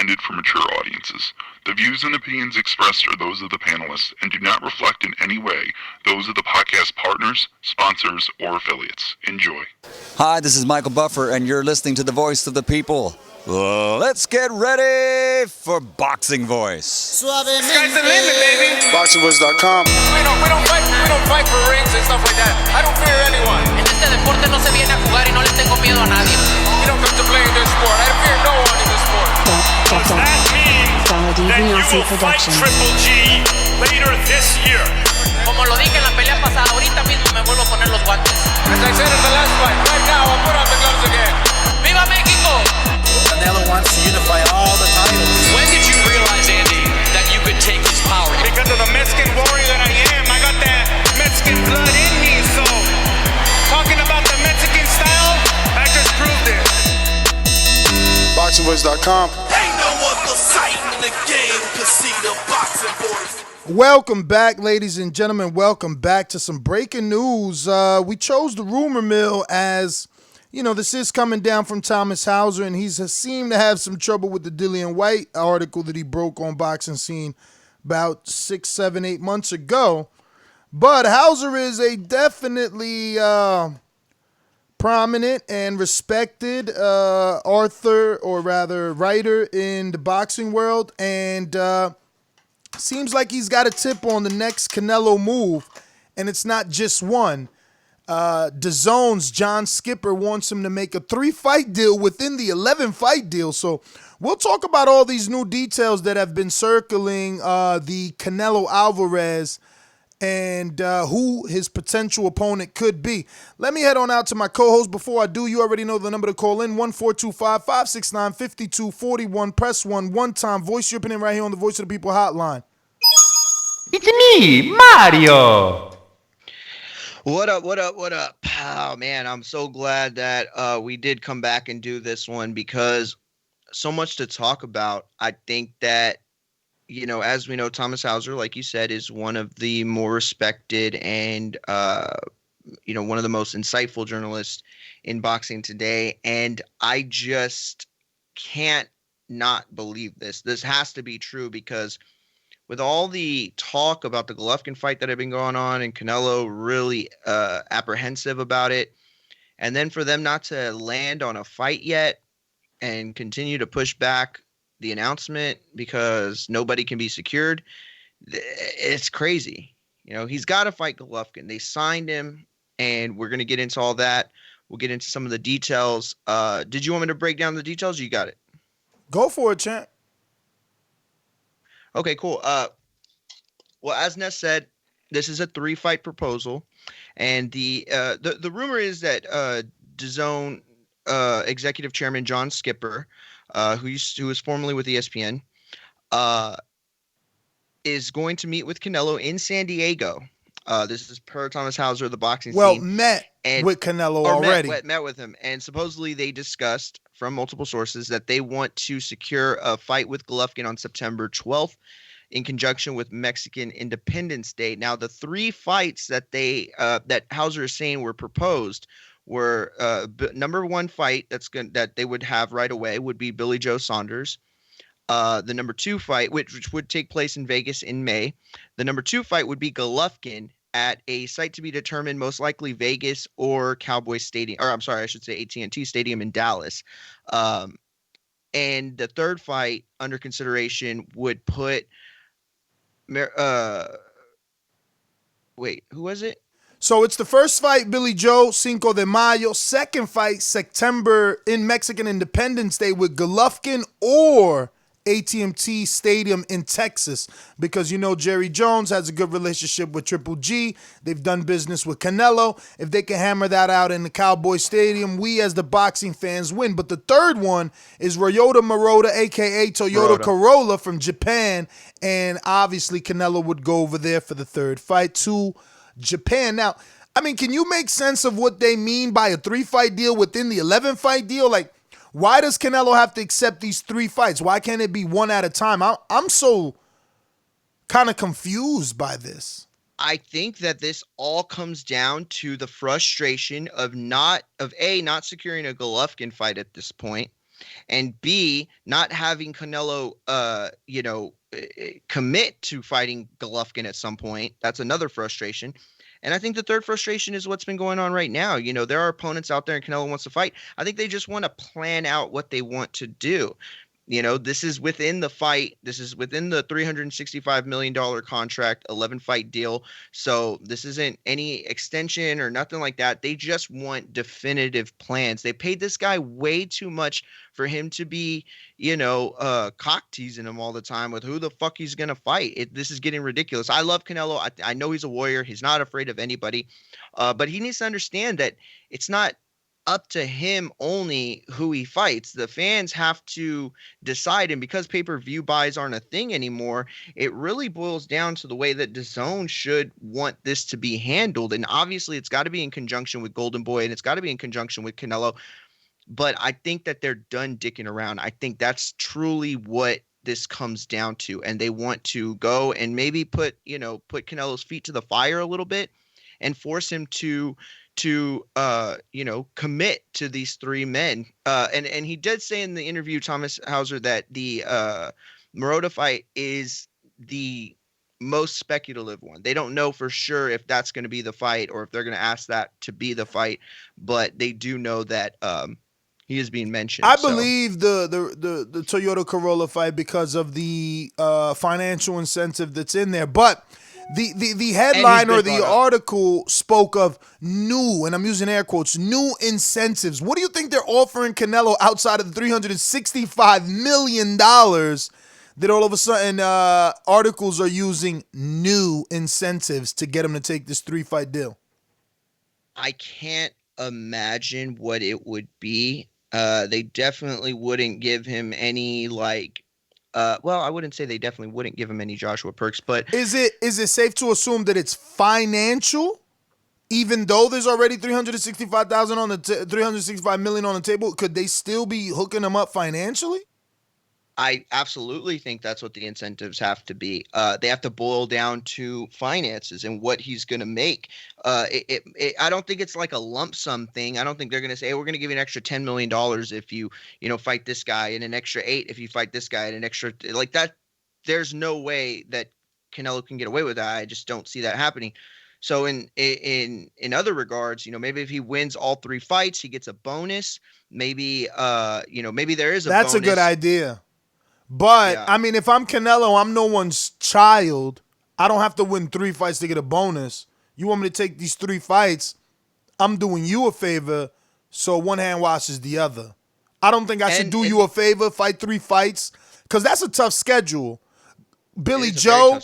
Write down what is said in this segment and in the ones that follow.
intended for mature audiences. The views and opinions expressed are those of the panelists and do not reflect in any way those of the podcast partners, sponsors, or affiliates. Enjoy. Hi, this is Michael Buffer, and you're listening to the Voice of the People. Let's get ready for Boxing Voice. Sky's the limit, baby. BoxingVoice.com. We don't fight for rings and stuff like that. I don't fear anyone. En este deporte no se viene a jugar y no le tengo miedo a nadie. We don't come to play in this sport. I fear no one in this sport. Does that mean that you will fight Triple G later this year? Como lo dije en la pelea pasada, ahorita mismo me vuelvo a poner los guantes. As I said in the last fight, right now I'll put on the gloves again. ¡Viva México! Canelo wants to unify all the titles. When did you realize, Andy, that you could take his power? Because of the Mexican warrior that I am, I got that Mexican blood in me. So, talking about the Mexican style, I just proved it. BoxingVoice.com. Ain't no other sight in the game to see the Boxing Voice. Welcome back, ladies and gentlemen. Welcome back to some breaking news. We chose the rumor mill as, you know, this is coming down from Thomas Hauser, and he's seemed to have some trouble with the Dillian White article that he broke on Boxing Scene about 6, 7, 8 months ago. But Hauser is a definitely prominent and respected author, or rather writer, in the boxing world, and seems like he's got a tip on the next Canelo move, and it's not just one. DAZN's John Skipper wants him to make a 3-fight deal within the 11-fight deal. So we'll talk about all these new details that have been circling the Canelo Alvarez and who his potential opponent could be. Let me head on out to my co-host. Before I do, you already know the number to call in, 1-425-569-5241. Press 1 time. Voice your opinion right here on the Voice of the People hotline. It's me, Mario. What up? Oh, man, I'm so glad that we did come back and do this one, because so much to talk about. I think that, you know, as we know, Thomas Hauser, like you said, is one of the more respected and, you know, one of the most insightful journalists in boxing today. And I just can't not believe this. This has to be true, because with all the talk about the Golovkin fight that had been going on and Canelo really apprehensive about it, and then for them not to land on a fight yet and continue to push back the announcement because nobody can be secured, it's crazy. You know, he's got to fight Golovkin. They signed him, and we're going to get into all that. We'll get into some of the details. Did you want me to break down the details? You got it. Go for it, champ. Okay, cool. Well, as Ness said, this is a 3-fight proposal, and the rumor is that DAZN executive chairman John Skipper, who was formerly with ESPN, is going to meet with Canelo in San Diego. This is per Thomas Hauser, the boxing scene. Met with Canelo already. Met with him, and supposedly they discussed from multiple sources that they want to secure a fight with Golovkin on September 12th in conjunction with Mexican Independence Day. Now, the 3 fights that that Hauser is saying were proposed were number 1 fight that they would have right away would be Billy Joe Saunders. The number 2 fight, which would take place in Vegas in May. The number 2 fight would be Golovkin at a site to be determined, most likely Vegas or Cowboy Stadium, or I'm sorry, I should say AT&T Stadium in Dallas. And the 3rd fight under consideration would put, wait, who was it? So it's the first fight, Billy Joe, Cinco de Mayo. Second fight, September in Mexican Independence Day with Golovkin or AT&T Stadium in Texas, because you know Jerry Jones has a good relationship with Triple G. They've done business with Canelo. If they can hammer that out in the Cowboy Stadium, we as the boxing fans win. But the 3rd one is Ryota Murata, a.k.a. Toyota Corolla from Japan, and obviously Canelo would go over there for the 3rd fight to Japan. Now, I mean, can you make sense of what they mean by a 3-fight deal within the 11-fight deal? Like, why does Canelo have to accept these 3 fights? Why can't it be one at a time? I'm so kind of confused by this. I think that this all comes down to the frustration of not securing a Golovkin fight at this point, and B, not having Canelo, commit to fighting Golovkin at some point. That's another frustration. And I think the third frustration is what's been going on right now. There are opponents out there and Canelo wants to fight. I think they just want to plan out what they want to do. This is within the fight. This is within the $365 million contract, 11-fight deal. So this isn't any extension or nothing like that. They just want definitive plans. They paid this guy way too much for him to be, cock teasing him all the time with who the fuck he's going to fight. This is getting ridiculous. I love Canelo. I know he's a warrior. He's not afraid of anybody. But he needs to understand that it's not up to him only who he fights. The fans have to decide, and because pay-per-view buys aren't a thing anymore, it really boils down to the way that DAZN should want this to be handled. And obviously it's got to be in conjunction with Golden Boy, and it's got to be in conjunction with Canelo. But I think that they're done dicking around. I think that's truly what this comes down to, and they want to go and maybe put Canelo's feet to the fire a little bit and force him to commit to these three men. And he did say in the interview, Thomas Hauser, that the Murata fight is the most speculative one. They don't know for sure if that's going to be the fight or if they're going to ask that to be the fight, but they do know that he is being mentioned. I believe the Toyota Corolla fight because of the financial incentive that's in there, but the headline or the article spoke of new, and I'm using air quotes, new incentives. What do you think they're offering Canelo outside of the $365 million that all of a sudden articles are using new incentives to get him to take this 3-fight deal? I can't imagine what it would be. They definitely wouldn't give him any I wouldn't say they definitely wouldn't give him any Joshua perks, but is it safe to assume that it's financial, even though there's already $365 million on the table? Could they still be hooking him up financially? I absolutely think that's what the incentives have to be. They have to boil down to finances and what he's going to make. I don't think it's like a lump sum thing. I don't think they're going to say, hey, we're going to give you an extra $10 million if you fight this guy, and an extra $8 million if you fight this guy, and an extra like that. There's no way that Canelo can get away with that. I just don't see that happening. So in other regards, maybe if he wins all 3 fights, he gets a bonus. Maybe maybe there is a bonus. That's a good idea. But, yeah. I mean, if I'm Canelo, I'm no one's child. I don't have to win 3 fights to get a bonus. You want me to take these 3 fights, I'm doing you a favor, so one hand washes the other. I don't think I should do you a favor, fight 3 fights, because that's a tough schedule. Billy Joe,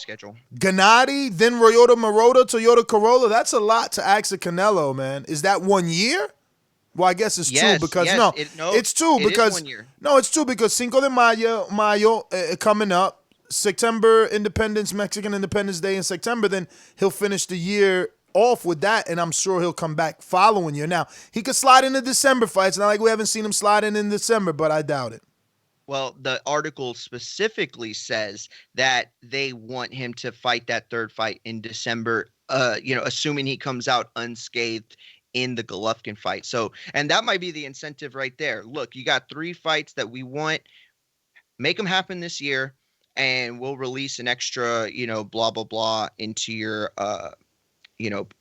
Gennadiy, then Ryota Murata, Toyota Corolla. That's a lot to ask a Canelo, man. Is that 1 year? Well, I guess it's 2 because it's 2 because it's 2 because Cinco de Mayo coming up, September Mexican Independence Day in September. Then he'll finish the year off with that, and I'm sure he'll come back following year. Now he could slide into December fights. Not like we haven't seen him slide in December, but I doubt it. Well, the article specifically says that they want him to fight that 3rd fight in December. Assuming he comes out unscathed in the Golovkin fight. So, and that might be the incentive right there. Look, you got 3 fights that we want. Make them happen this year, and we'll release an extra, blah, blah, blah into your,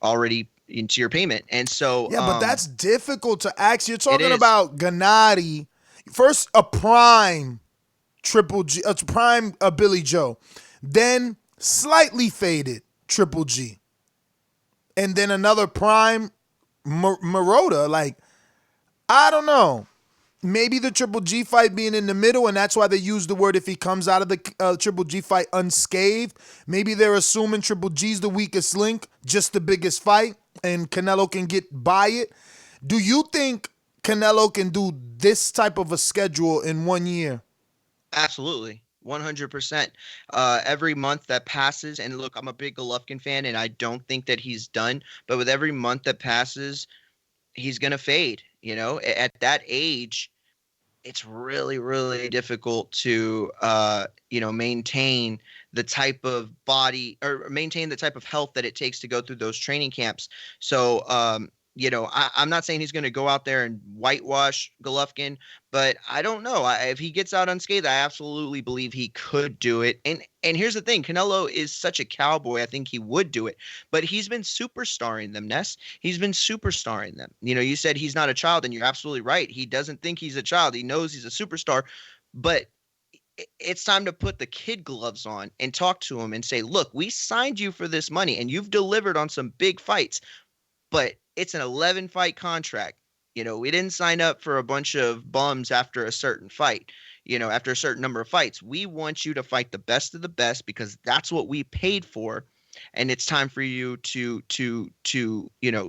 already into your payment. And so, yeah, but that's difficult to ask. You're talking about Gennadiy, first a prime Triple G, a prime Billy Joe, then slightly faded Triple G, and then another prime Murata. Like, I don't know. Maybe the Triple G fight being in the middle, and that's why they use the word if he comes out of the Triple G fight unscathed. Maybe they're assuming Triple G's the weakest link, just the biggest fight, and Canelo can get by it. Do you think Canelo can do this type of a schedule in 1 year? Absolutely. 100%. Every month that passes, and look, I'm a big Golovkin fan, and I don't think that he's done, but with every month that passes, he's going to fade. At that age, it's really, really difficult to, maintain the type of body or maintain the type of health that it takes to go through those training camps. So, I'm not saying he's going to go out there and whitewash Golovkin, but I don't know. If he gets out unscathed, I absolutely believe he could do it. And here's the thing, Canelo is such a cowboy. I think he would do it, but he's been superstarring them, Ness. He's been superstarring them. You said he's not a child, and you're absolutely right. He doesn't think he's a child. He knows he's a superstar, but it's time to put the kid gloves on and talk to him and say, look, we signed you for this money and you've delivered on some big fights, but it's an 11-fight contract. We didn't sign up for a bunch of bums after a certain fight, after a certain number of fights. We want you to fight the best of the best because that's what we paid for. And it's time for you to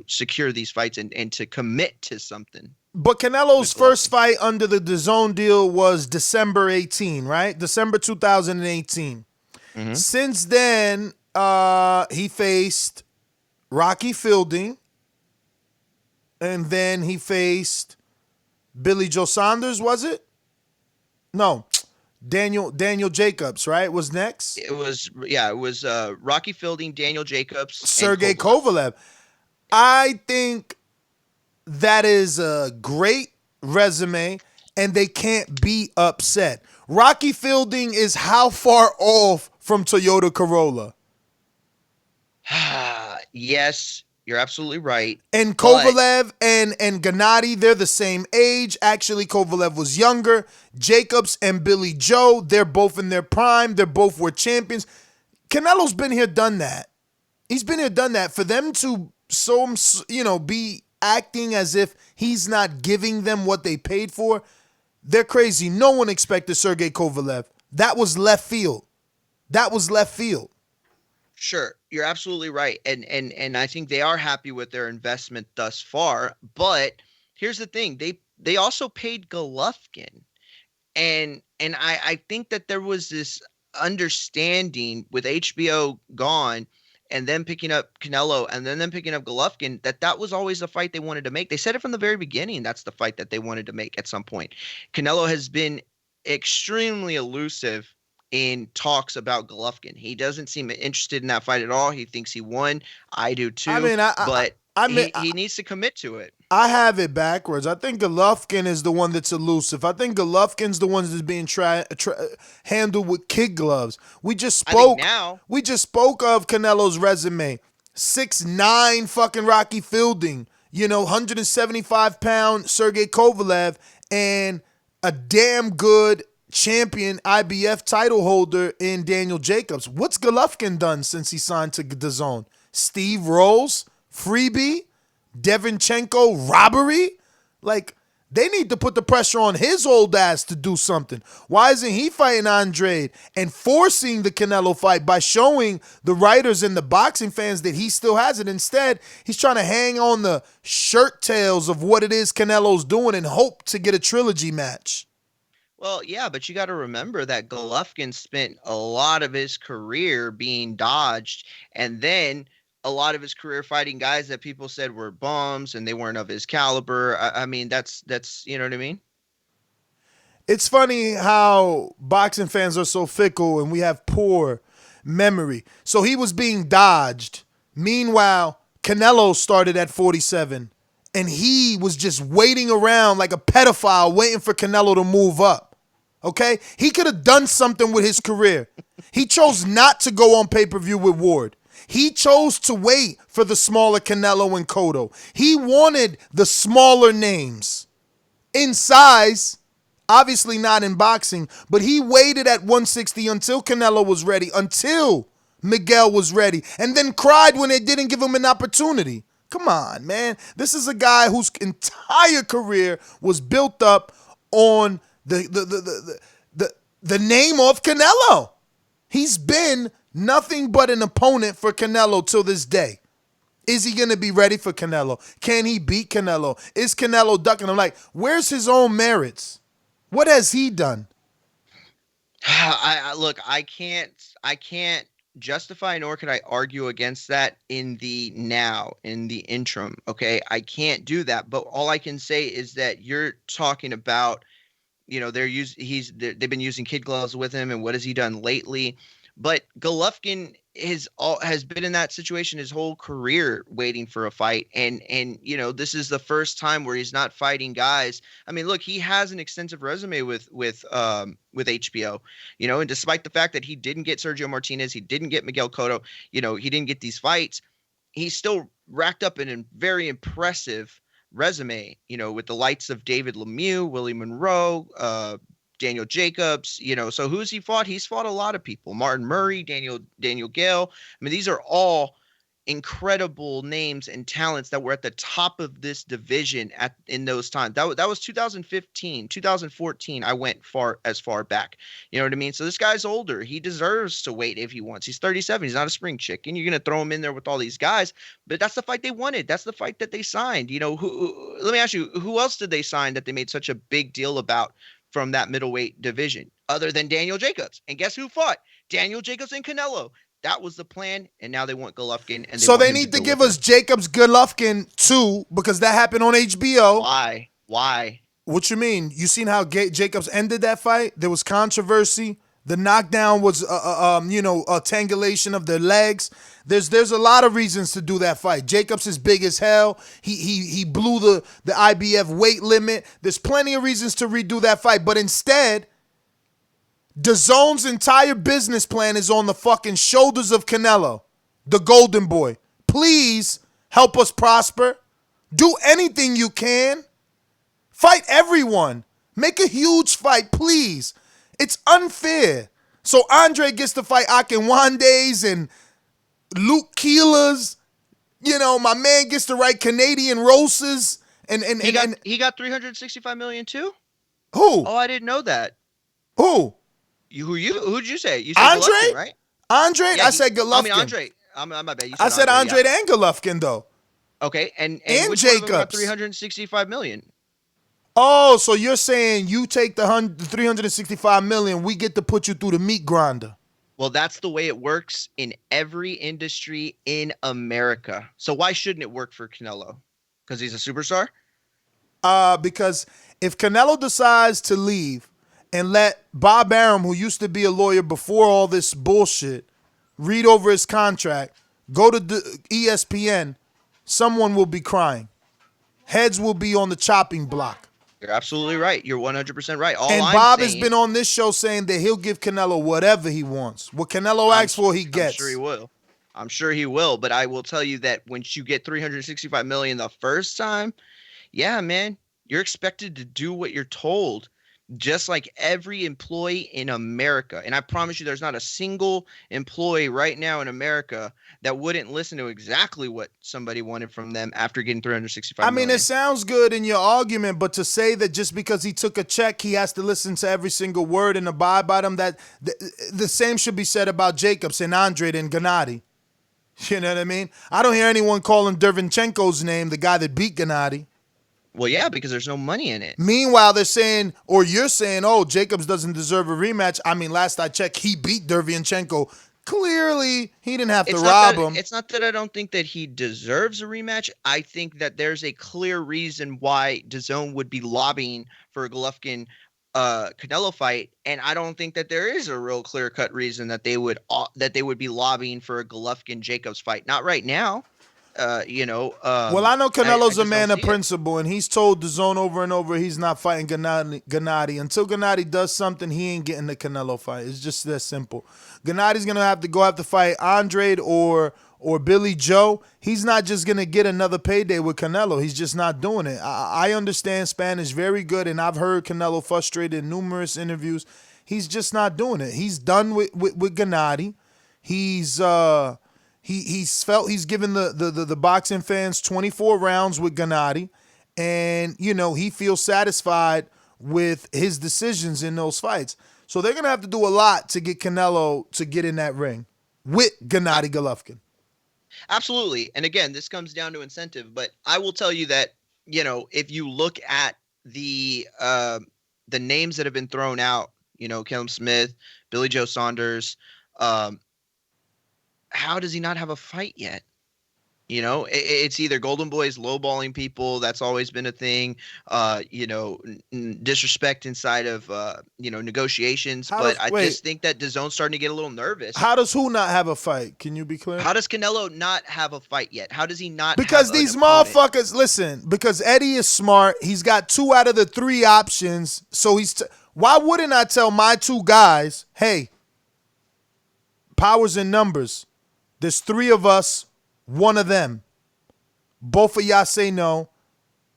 secure these fights and to commit to something. But Canelo's first fight under the DAZN deal was December 18, right? December 2018. Mm-hmm. Since then, he faced Rocky Fielding, and then he faced Billy Joe Saunders, was it? No, Daniel Jacobs, right? Was next? It was Rocky Fielding, Daniel Jacobs, Sergey Kovalev. I think that is a great resume, and they can't be upset. Rocky Fielding is how far off from Toyota Corolla? Yes, you're absolutely right. And Kovalev and Gennadiy, they're the same age. Actually, Kovalev was younger. Jacobs and Billy Joe, they're both in their prime. They're both were champions. Canelo's been here, done that. He's been here, done that. For them to be acting as if he's not giving them what they paid for, they're crazy. No one expected Sergey Kovalev. That was left field. Sure, you're absolutely right. And I think they are happy with their investment thus far. But here's the thing. They also paid Golovkin. And I think that there was this understanding with HBO gone and then picking up Canelo and then picking up Golovkin, that was always the fight they wanted to make. They said it from the very beginning. That's the fight that they wanted to make at some point. Canelo has been extremely elusive in talks about Golovkin. He doesn't seem interested in that fight at all. He thinks he won. I do too. He needs to commit to it. I have it backwards. I think Golovkin is the one that's elusive. I think Golovkin's the one that's being handled with kid gloves. We just spoke of Canelo's resume. 6'9" fucking Rocky Fielding. 175-pound Sergey Kovalev and a damn good champion IBF title holder in Daniel Jacobs. What's Golovkin done since he signed to DAZN? Steve Rolls? Freebie? Devinchenko robbery? They need to put the pressure on his old ass to do something. Why isn't he fighting Andrade and forcing the Canelo fight by showing the writers and the boxing fans that he still has it? Instead, he's trying to hang on the shirt tails of what it is Canelo's doing and hope to get a trilogy match. Well, yeah, but you got to remember that Golovkin spent a lot of his career being dodged, and then a lot of his career fighting guys that people said were bums and they weren't of his caliber. I mean, that's you know what I mean? It's funny how boxing fans are so fickle and we have poor memory. So he was being dodged. Meanwhile, Canelo started at 47 and he was just waiting around like a pedophile waiting for Canelo to move up. Okay? He could have done something with his career. He chose not to go on pay-per-view with Ward. He chose to wait for the smaller Canelo and Cotto. He wanted the smaller names in size, obviously not in boxing, but he waited at 160 until Canelo was ready, until Miguel was ready, and then cried when they didn't give him an opportunity. Come on, man. This is a guy whose entire career was built up on the name of Canelo. He's been nothing but an opponent for Canelo till this day. Is he going to be ready for Canelo? Can he beat Canelo? Is Canelo ducking him? Where's his own merits? What has he done? I can't justify nor can I argue against that in the interim. Okay, I can't do that. But all I can say is that you're talking about, they've been using kid gloves with him, and what has he done lately? But Golovkin has been in that situation his whole career, waiting for a fight, and this is the first time where he's not fighting guys. I mean, look, he has an extensive resume with HBO, and despite the fact that he didn't get Sergio Martinez, he didn't get Miguel Cotto, he didn't get these fights, he's still racked up in a very impressive resume, with the likes of David Lemieux, Willie Monroe, Daniel Jacobs, so who's he fought? He's fought a lot of people. Martin Murray, Daniel Gale. I mean, these are all incredible names and talents that were at the top of this division in those times. That was 2015, 2014. I went as far back. You know what I mean? So this guy's older. He deserves to wait if he wants. He's 37. He's not a spring chicken. You're going to throw him in there with all these guys, but that's the fight they wanted. That's the fight that they signed. Let me ask you, who else did they sign that they made such a big deal about from that middleweight division other than Daniel Jacobs? And guess who fought? Daniel Jacobs and Canelo. That was the plan, and now they want Golovkin. And they need to give us Jacobs Golovkin too, because that happened on HBO. Why? What you mean? You seen how Jacobs ended that fight? There was controversy. The knockdown was a tangulation of their legs. There's a lot of reasons to do that fight. Jacobs is big as hell. He blew the IBF weight limit. There's plenty of reasons to redo that fight. But instead, DAZN's entire business plan is on the fucking shoulders of Canelo, the golden boy. Please help us prosper. Do anything you can. Fight everyone. Make a huge fight, please. It's unfair. So Andre gets to fight Akinwandes and Luke Keeler's. My man gets to write Canadian Roses. And he got $365 million too? Who? Oh, I didn't know that. Who? Who'd you say? You said Andre? Golovkin, right? Andre? Yeah, I said Golovkin. I mean, Andre. My bad. I said Andre and Golovkin, though. Okay, and which Jacobs. one of them got $365 million? Oh, so you're saying you take the $365 million, we get to put you through the meat grinder. Well, that's the way it works in every industry in America. So why shouldn't it work for Canelo? Because he's a superstar? Because if Canelo decides to leave and let Bob Arum, who used to be a lawyer before all this bullshit, read over his contract, go to the ESPN, someone will be crying. Heads will be on the chopping block. You're absolutely right. You're 100% right. Bob has been on this show saying that he'll give Canelo whatever he wants. What Canelo asks for, he gets. I'm sure he will. But I will tell you that once you get $365 million the first time, yeah, man, you're expected to do what you're told. Just like every employee in America. And I promise you there's not a single employee right now in America that wouldn't listen to exactly what somebody wanted from them after getting $365 million. I mean, it sounds good in your argument, but to say that just because he took a check, he has to listen to every single word and abide by them, that the same should be said about Jacobs and Andre and Gennadiy. You know what I mean? I don't hear anyone calling Derevyanchenko's name the guy that beat Gennadiy. Well, yeah, because there's no money in it. Meanwhile, they're saying, or you're saying, oh, Jacobs doesn't deserve a rematch. I mean, last I checked, he beat Derevyanchenko. Clearly, he didn't have to rob him. It's not that I don't think that he deserves a rematch. I think that there's a clear reason why DAZN would be lobbying for a Golovkin Canelo fight, and I don't think that there is a real clear-cut reason that they would be lobbying for a Golovkin Jacobs fight. Not right now. Well, I know Canelo's a man of principle, and he's told DAZN over and over he's not fighting Gennadiy. Until Gennadiy does something, he ain't getting the Canelo fight. It's just that simple. Gennadi's going to have to fight Andre or Billy Joe. He's not just going to get another payday with Canelo. He's just not doing it. I understand Spanish very good, and I've heard Canelo frustrated in numerous interviews. He's just not doing it. He's done with Gennadiy. He's felt he's given the boxing fans 24 rounds with Gennadiy, and he feels satisfied with his decisions in those fights. So they're gonna have to do a lot to get Canelo to get in that ring with Gennadiy Golovkin. Absolutely, and again, this comes down to incentive. But I will tell you that if you look at the names that have been thrown out, Callum Smith, Billy Joe Saunders. How does he not have a fight yet? You know, it's either Golden Boys lowballing people. That's always been a thing. Disrespect inside of negotiations. But I just think that DAZN's starting to get a little nervous. How does who not have a fight? Can you be clear? How does Canelo not have a fight yet? How does he not? Because these motherfuckers, listen. Because Eddie is smart. He's got 2 out of the 3 options. So why wouldn't I tell my 2 guys, hey, powers in numbers. There's 3 of us. 1 of them. Both of y'all say no.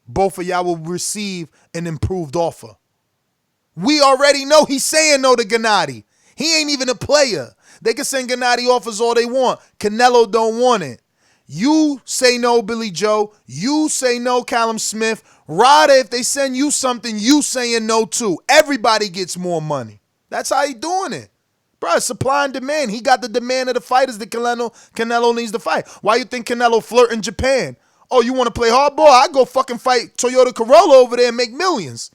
Both of y'all will receive an improved offer. We already know he's saying no to Gennadiy. He ain't even a player. They can send Gennadiy offers all they want. Canelo don't want it. You say no, Billy Joe. You say no, Callum Smith. Ryota, if they send you something, you saying no too. Everybody gets more money. That's how he doing it. Bro, supply and demand. He got the demand of the fighters that Canelo needs to fight. Why you think Canelo flirt in Japan? Oh, you want to play hardball? I go fucking fight Toyota Corolla over there and make millions.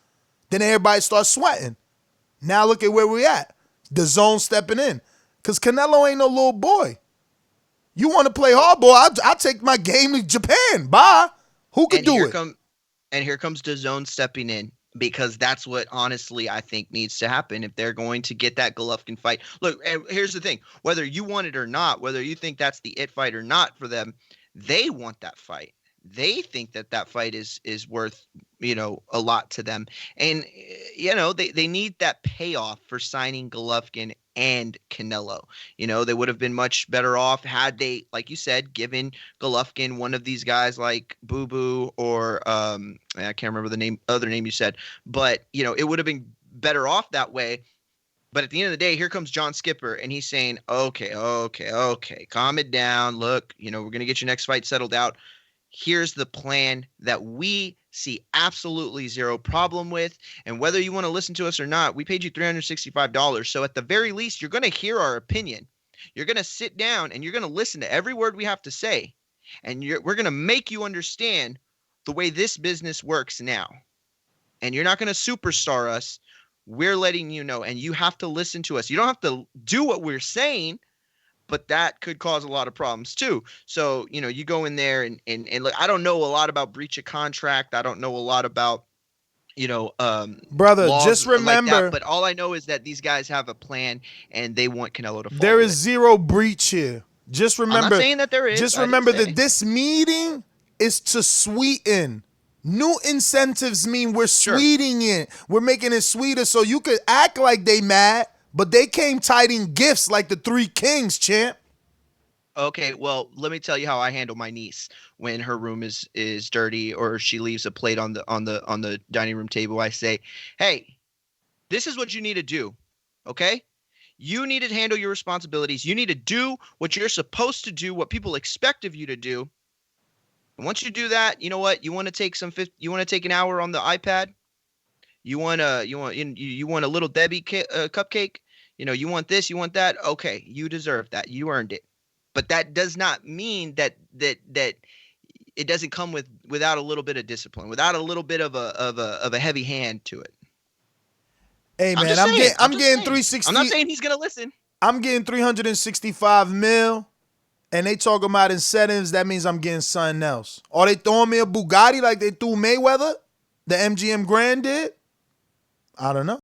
Then everybody starts sweating. Now look at where we at. DAZN stepping in. Because Canelo ain't no little boy. You want to play hardball? I'll take my game to Japan. Bye. Who could do it? And here comes DAZN stepping in. Because that's what, honestly, I think needs to happen if they're going to get that Golovkin fight. Look, and here's the thing. Whether you want it or not, whether you think that's the it fight or not for them, they want that fight. They think that fight is worth, a lot to them. And, they need that payoff for signing Golovkin and Canelo. They would have been much better off had they, like you said, given Golovkin one of these guys like Boo Boo or I can't remember the other name you said, but it would have been better off that way. But at the end of the day, here comes John Skipper, and he's saying, okay, calm it down. Look, we're gonna get your next fight settled out. Here's the plan that we see absolutely zero problem with. And whether you want to listen to us or not, we paid you $365. So at the very least, you're going to hear our opinion. You're going to sit down and you're going to listen to every word we have to say. And we're going to make you understand the way this business works now. And you're not going to superstar us. We're letting you know. And you have to listen to us. You don't have to do what we're saying. But that could cause a lot of problems too. So, you go in there and look, I don't know a lot about breach of contract. I don't know a lot about, brother, just remember. Like that, but all I know is that these guys have a plan and they want Canelo to fall. There is zero breach here. Just remember. I'm not saying that there is. Just remember that this meeting is to sweeten. New incentives mean we're sweetening it. We're making it sweeter so you could act like they mad. But they came tied in gifts like the 3 kings, champ. Okay, well, let me tell you how I handle my niece when her room is dirty or she leaves a plate on the dining room table. I say, "Hey, this is what you need to do. Okay? You need to handle your responsibilities. You need to do what you're supposed to do, what people expect of you to do. And once you do that, you know what? You want to take an hour on the iPad? You want a little Debbie cupcake? You want this, you want that. Okay, you deserve that. You earned it. But that does not mean that it doesn't come without a little bit of discipline, without a little bit of a heavy hand to it. Hey man, I'm getting 360. I'm not saying he's gonna listen. I'm getting 365 mil, and they talking about incentives. That means I'm getting something else. Are they throwing me a Bugatti like they threw Mayweather? The MGM Grand did? I don't know.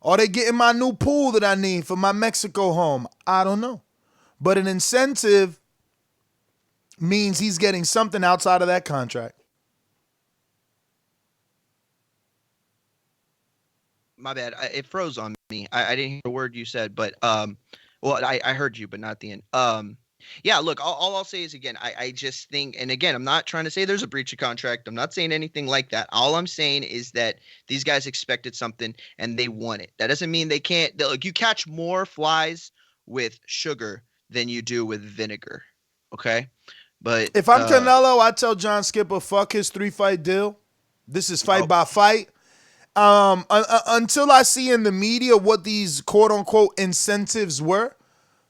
Are they getting my new pool that I need for my Mexico home? I don't know. But an incentive means he's getting something outside of that contract. My bad. It froze on me. I didn't hear a word you said, but I heard you, but not at the end. Yeah, look, all I'll say is, again, I just think, and again, I'm not trying to say there's a breach of contract. I'm not saying anything like that. All I'm saying is that these guys expected something and they want it. That doesn't mean they can't. Look, you catch more flies with sugar than you do with vinegar, okay? But if I'm Canelo, I tell John Skipper, fuck his 3-fight deal. This is fight by fight. Until I see in the media what these quote-unquote incentives were,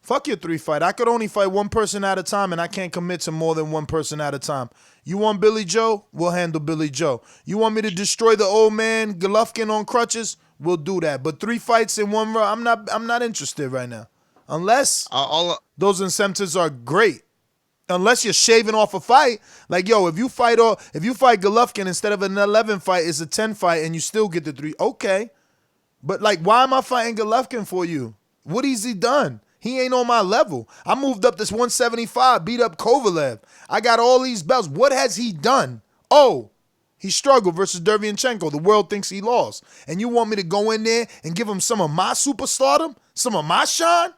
fuck your 3-fight. I could only fight one person at a time, and I can't commit to more than one person at a time. You want Billy Joe? We'll handle Billy Joe. You want me to destroy the old man, Golovkin on crutches? We'll do that. But 3 fights in one row, I'm not interested right now. Unless those incentives are great. Unless you're shaving off a fight. Like, yo, if you fight Golovkin instead of an 11 fight, it's a 10 fight and you still get the 3. Okay. But, like, why am I fighting Golovkin for you? What has he done? He ain't on my level. I moved up this 175, beat up Kovalev. I got all these belts. What has he done? Oh, he struggled versus Derevyanchenko. The world thinks he lost. And you want me to go in there and give him some of my superstardom? Some of my shine?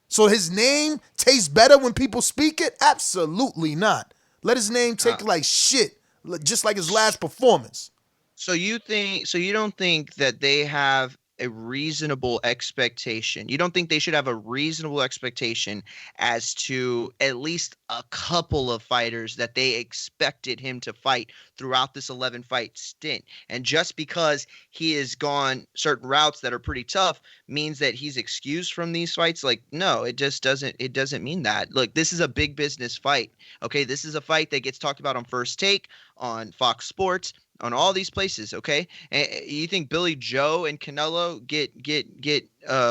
So his name tastes better when people speak it? Absolutely not. Let his name take like shit, just like his last performance. So you don't think that they have a reasonable expectation? You don't think they should have a reasonable expectation as to at least a couple of fighters that they expected him to fight throughout this 11 fight stint? And just because he has gone certain routes that are pretty tough means that he's excused from these fights? Like, no, it doesn't mean that. Look, this is a big business fight. Okay, this is a fight that gets talked about on First Take, on Fox Sports, on all these places, okay? And you think Billy Joe and Canelo get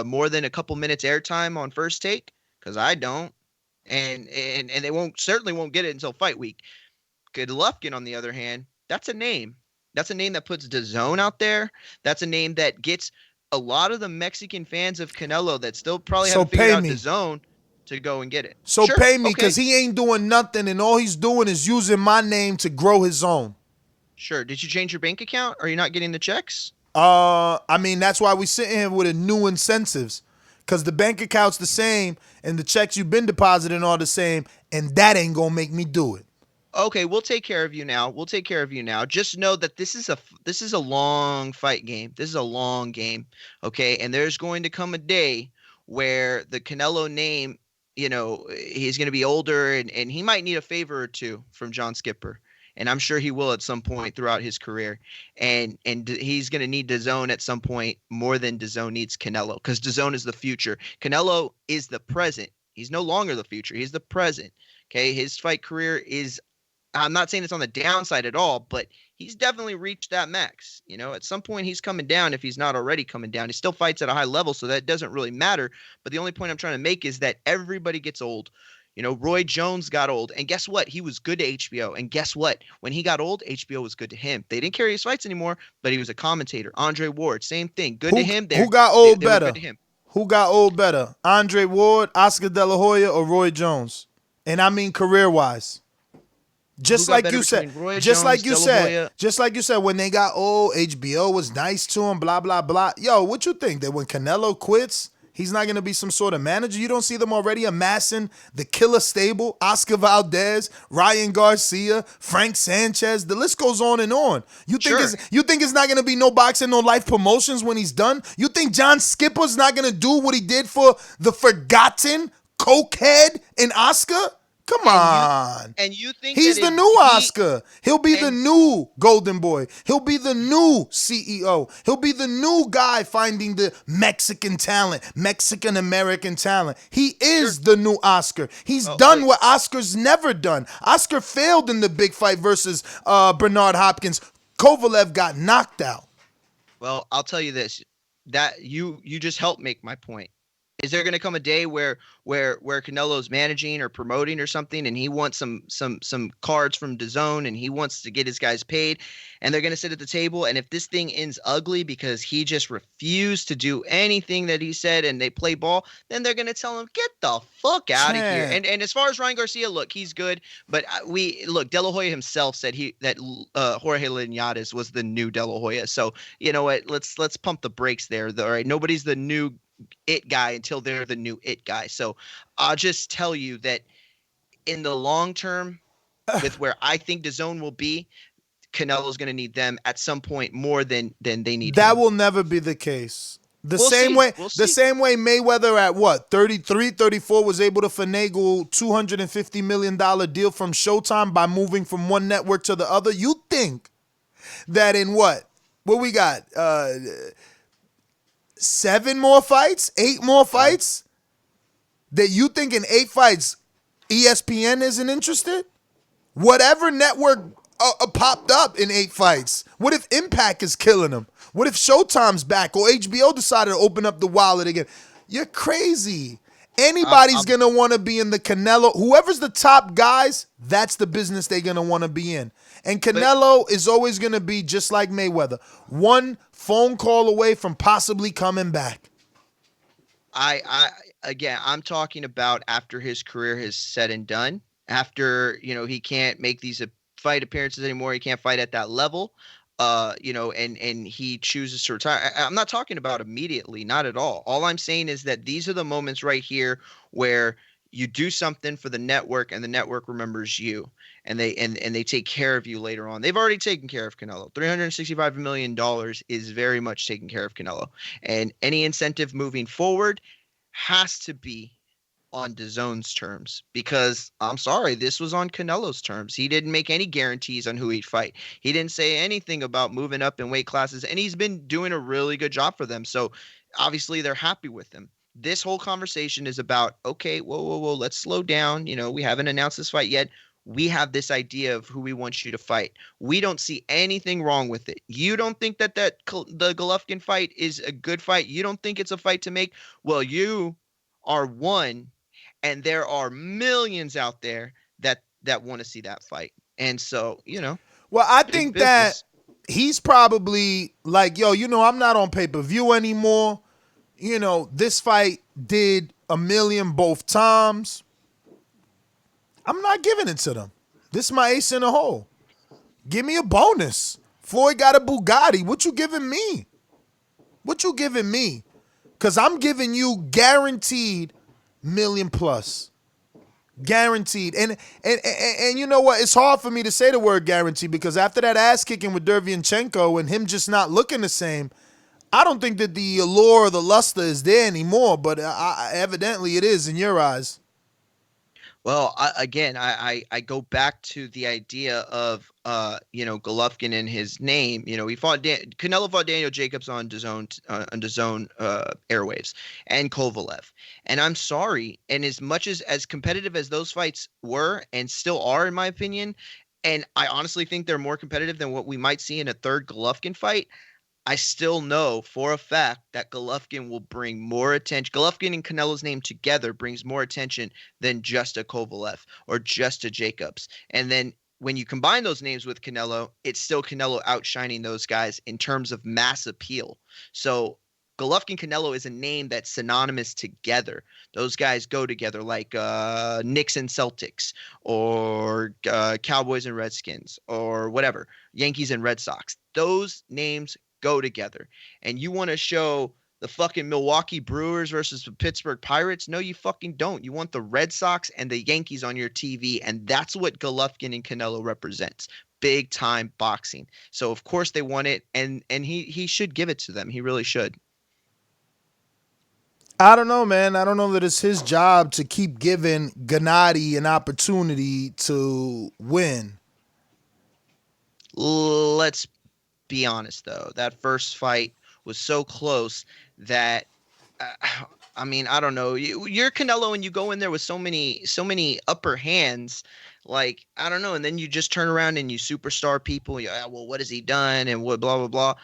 more than a couple minutes airtime on First Take? Because I don't, and they certainly won't get it until fight week. Golovkin, on the other hand, that's a name. That's a name that puts DAZN out there. That's a name that gets a lot of the Mexican fans of Canelo that still probably haven't figured out DAZN to go and get it. So sure, pay me, because he ain't doing nothing, and all he's doing is using my name to grow his own. Sure. Did you change your bank account? Are you not getting the checks? I mean, that's why we sitting here with a new incentives, because the bank account's the same and the checks you've been depositing are the same, and that ain't gonna make me do it. Okay, we'll take care of you now. Just know that this is a long fight game. This is a long game, okay? And there's going to come a day where the Canelo name, you know, he's going to be older and he might need a favor or two from John Skipper. And I'm sure he will at some point throughout his career. And he's going to need DAZN at some point more than DAZN needs Canelo, because DAZN is the future. Canelo is the present. He's no longer the future. He's the present. Okay, his fight career is, I'm not saying it's on the downside at all, but he's definitely reached that max. You know, at some point he's coming down if he's not already coming down. He still fights at a high level, so that doesn't really matter. But the only point I'm trying to make is that everybody gets old. You know, Roy Jones got old, and guess what? He was good to HBO, and guess what? When he got old, HBO was good to him. They didn't carry his fights anymore, but he was a commentator. Andre Ward, same thing. Good to him. Who got old better? Who got old better? Andre Ward, Oscar De La Hoya, or Roy Jones? And I mean career-wise. Just like you said, when they got old, HBO was nice to him, blah, blah, blah. Yo, what you think? That when Canelo quits, he's not going to be some sort of manager? You don't see them already amassing the killer stable? Oscar Valdez, Ryan Garcia, Frank Sanchez. The list goes on and on. You think it's not going to be no boxing, no life promotions when he's done? You think John Skipper's not going to do what he did for the forgotten cokehead in Oscar? Come on. And you think he's the new Oscar. He'll be the new Golden Boy. He'll be the new CEO. He'll be the new guy finding the Mexican talent, Mexican-American talent. He is the new Oscar. He's done what Oscar's never done. Oscar failed in the big fight versus Bernard Hopkins. Kovalev got knocked out. Well, I'll tell you this. That you just helped make my point. Is there going to come a day where Canelo's managing or promoting or something, and he wants some cards from DAZN, and he wants to get his guys paid, and they're going to sit at the table, and if this thing ends ugly because he just refused to do anything that he said and they play ball, then they're going to tell him, get the fuck out of here. And as far as Ryan Garcia, look, he's good, but De La Hoya himself said that Jorge Linares was the new De La Hoya. So you know what? Let's pump the brakes there. All right, nobody's the new it guy until they're the new it guy. So I'll just tell you that in the long term, with where I think DAZN will be, Canelo's going to need them at some point more than they need that him. Will never be the case. The same way Mayweather at what, 33, 34 was able to finagle $250 million deal from Showtime by moving from one network to the other. You think that in what we got, 7 more fights, 8 more fights, that you think in 8 fights ESPN isn't interested? Whatever network popped up in 8 fights. What if Impact is killing them? What if Showtime's back or HBO decided to open up the wallet again? You're crazy. Anybody's going to want to be in the Canelo. Whoever's the top guys, that's the business they're going to want to be in. And Canelo is always going to be just like Mayweather. One phone call away from possibly coming back. Again, I'm talking about after his career is said and done. After, he can't make these fight appearances anymore. He can't fight at that level. And he chooses to retire. I'm not talking about immediately, not at all. All I'm saying is that these are the moments right here where you do something for the network and the network remembers you and they take care of you later on. They've already taken care of Canelo. $365 million is very much taking care of Canelo. And any incentive moving forward has to be on DAZN's terms, because I'm sorry, this was on Canelo's terms. He didn't make any guarantees on who he'd fight. He didn't say anything about moving up in weight classes, and he's been doing a really good job for them. So obviously they're happy with him. This whole conversation is about, okay, whoa, let's slow down. We haven't announced this fight yet. We have this idea of who we want you to fight. We don't see anything wrong with it. You don't think that the Golovkin fight is a good fight? You don't think it's a fight to make? Well, you are one, and there are millions out there that want to see that fight. And so, Well, I think that he's probably like, yo, I'm not on pay-per-view anymore. This fight did $1 million both times. I'm not giving it to them. This is my ace in the hole. Give me a bonus. Floyd got a Bugatti. What you giving me? Because I'm giving you guaranteed $1 million plus. Guaranteed. And you know what? It's hard for me to say the word guaranteed, because after that ass kicking with Derevyanchenko and him just not looking the same, I don't think that the allure or the luster is there anymore, but evidently it is in your eyes. Well, I go back to the idea of Golovkin and his name. Canelo fought Daniel Jacobs on DAZN airwaves, and Kovalev. And I'm sorry, and as much as competitive as those fights were and still are, in my opinion, and I honestly think they're more competitive than what we might see in a third Golovkin fight, I still know for a fact that Golovkin will bring more attention. Golovkin and Canelo's name together brings more attention than just a Kovalev or just a Jacobs. And then when you combine those names with Canelo, it's still Canelo outshining those guys in terms of mass appeal. So Golovkin Canelo is a name that's synonymous together. Those guys go together like Knicks and Celtics, or Cowboys and Redskins, or whatever, Yankees and Red Sox. Those names go together. And you want to show the fucking Milwaukee Brewers versus the Pittsburgh Pirates? No, you fucking don't. You want the Red Sox and the Yankees on your TV, and that's what Golovkin and Canelo represents. Big time boxing. So of course they want it, and he should give it to them. He really should. I don't know, man. I don't know that it's his job to keep giving Gennadiy an opportunity to win. Let's be honest, though. That first fight was so close that I don't know. You're Canelo, and you go in there with so many upper hands. Like, I don't know, and then you just turn around and you superstar people. Well, what has he done? And what blah blah blah.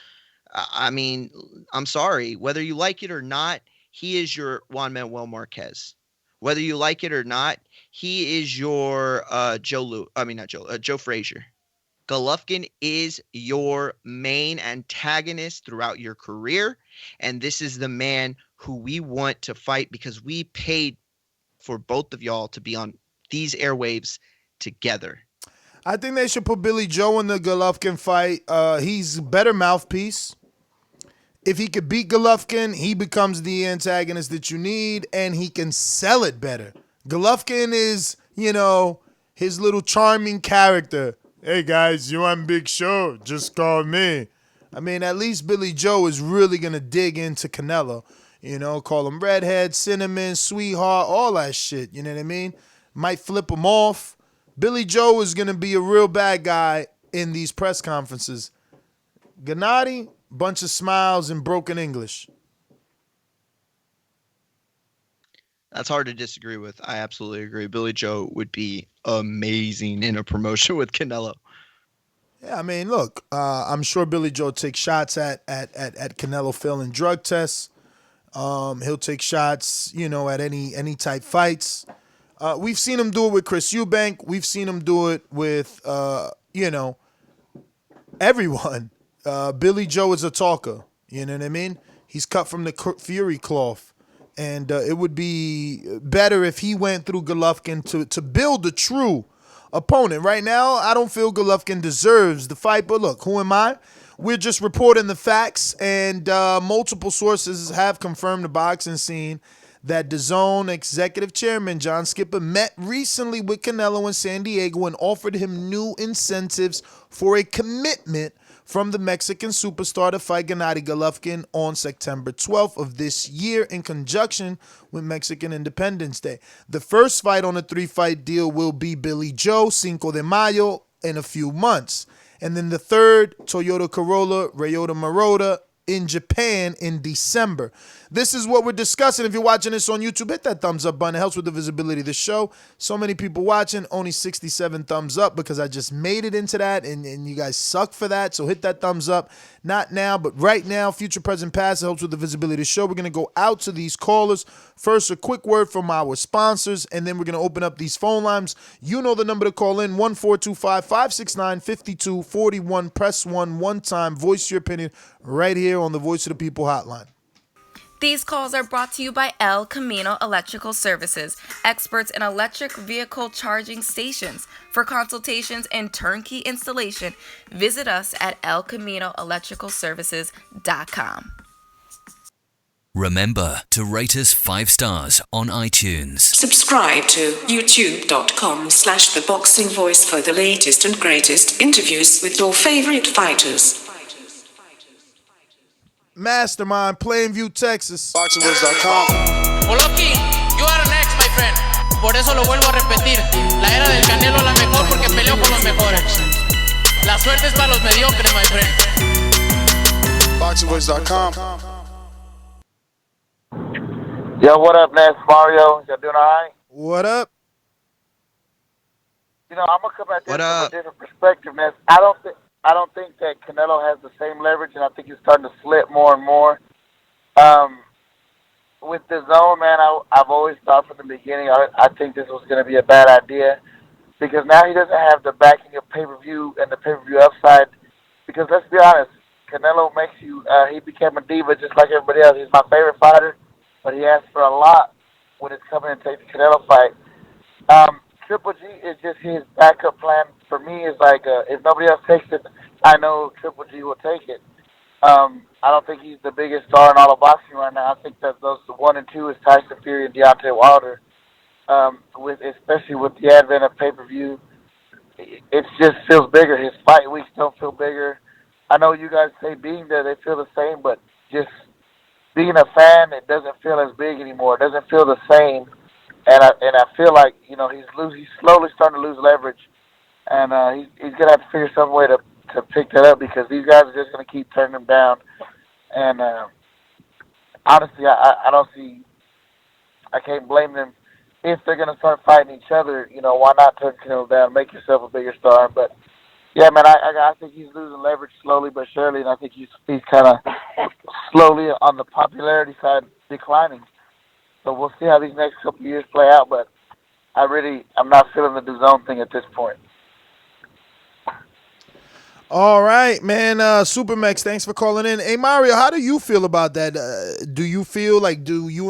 I'm sorry. Whether you like it or not, he is your Juan Manuel Marquez. Whether you like it or not, he is your Joe Frazier. Golovkin is your main antagonist throughout your career, and this is the man who we want to fight, because we paid for both of y'all to be on these airwaves together. I think they should put Billy Joe in the Golovkin fight. He's a better mouthpiece. If he could beat Golovkin, he becomes the antagonist that you need, and he can sell it better. Golovkin is, his little charming character. Hey, guys, you want Big Show? Just call me. At least Billy Joe is really going to dig into Canelo. Call him redhead, cinnamon, sweetheart, all that shit. You know what I mean? Might flip him off. Billy Joe is going to be a real bad guy in these press conferences. Gennadiy, bunch of smiles and broken English. That's hard to disagree with. I absolutely agree. Billy Joe would be amazing in a promotion with Canelo. Yeah, look, I'm sure Billy Joe takes shots at Canelo failing drug tests. He'll take shots, at any type fights. We've seen him do it with Chris Eubank. We've seen him do it with, everyone. Billy Joe is a talker. You know what I mean? He's cut from the Fury cloth. And it would be better if he went through Golovkin to build a true opponent. Right now, I don't feel Golovkin deserves the fight. But look, who am I? We're just reporting the facts. And multiple sources have confirmed the boxing scene that DAZN executive chairman John Skipper met recently with Canelo in San Diego and offered him new incentives for a commitment from the Mexican superstar to fight Gennadiy Golovkin on September 12th of this year in conjunction with Mexican Independence Day. The first fight on a 3-fight deal will be Billy Joe, Cinco de Mayo, in a few months. And then the third, Toyota Corolla, Ryota Murata, in Japan in December. This is what we're discussing. If you're watching this on YouTube, hit that thumbs up button. It helps with the visibility of the show. So many people watching, only 67 thumbs up because I just made it into that, and you guys suck for that. So hit that thumbs up. Not now, but right now, future, present, past. It helps with the visibility of the show. We're going to go out to these callers. First, a quick word from our sponsors, and then we're going to open up these phone lines. You know the number to call in, 1-425-569-5241. Press 1 one time. Voice your opinion right here on the Voice of the People hotline. These calls are brought to you by El Camino Electrical Services, experts in electric vehicle charging stations. For consultations and turnkey installation, visit us at elcaminoelectricalservices.com. Remember to rate us 5 stars on iTunes. Subscribe to youtube.com/theboxingvoice for the latest and greatest interviews with your favorite fighters. Mastermind, Plainview, Texas. BoxingVoice.com. Golovkin, you are next, my friend. Por eso lo vuelvo a repetir. La era del Canelo es la mejor porque peleó con los mejores. La suerte es para los mediocres, my friend. BoxingVoice.com. Yo, what up, Ness? Mario? Y'all doing all right? What up? I'm gonna come at this from a different perspective, Ness. I don't think that Canelo has the same leverage, and I think he's starting to slip more and more. With the zone, man, I've always thought from the beginning, I think this was going to be a bad idea because now he doesn't have the backing of pay-per-view and the pay-per-view upside. Because let's be honest, Canelo makes you, he became a diva just like everybody else. He's my favorite fighter, but he asks for a lot when it's coming to take the Canelo fight. Triple G is just his backup plan. For me, is like if nobody else takes it, I know Triple G will take it. I don't think he's the biggest star in all of boxing right now. I think that those 1 and 2 is Tyson Fury and Deontay Wilder. Especially with the advent of pay-per-view, it just feels bigger. His fight weeks don't feel bigger. I know you guys say being there, they feel the same, but just being a fan, it doesn't feel as big anymore. It doesn't feel the same. And I feel like he's slowly starting to lose leverage, and he's gonna have to figure some way to pick that up because these guys are just gonna keep turning him down. And honestly, I can't blame them if they're gonna start fighting each other. Why not turn Canelo down, make yourself a bigger star? But yeah, man, I think he's losing leverage slowly but surely, and I think he's kind of slowly on the popularity side declining. So we'll see how these next couple of years play out, but I'm not feeling the DAZN thing at this point. All right, man. Supermax, thanks for calling in. Hey, Mario, how do you feel about that? Do you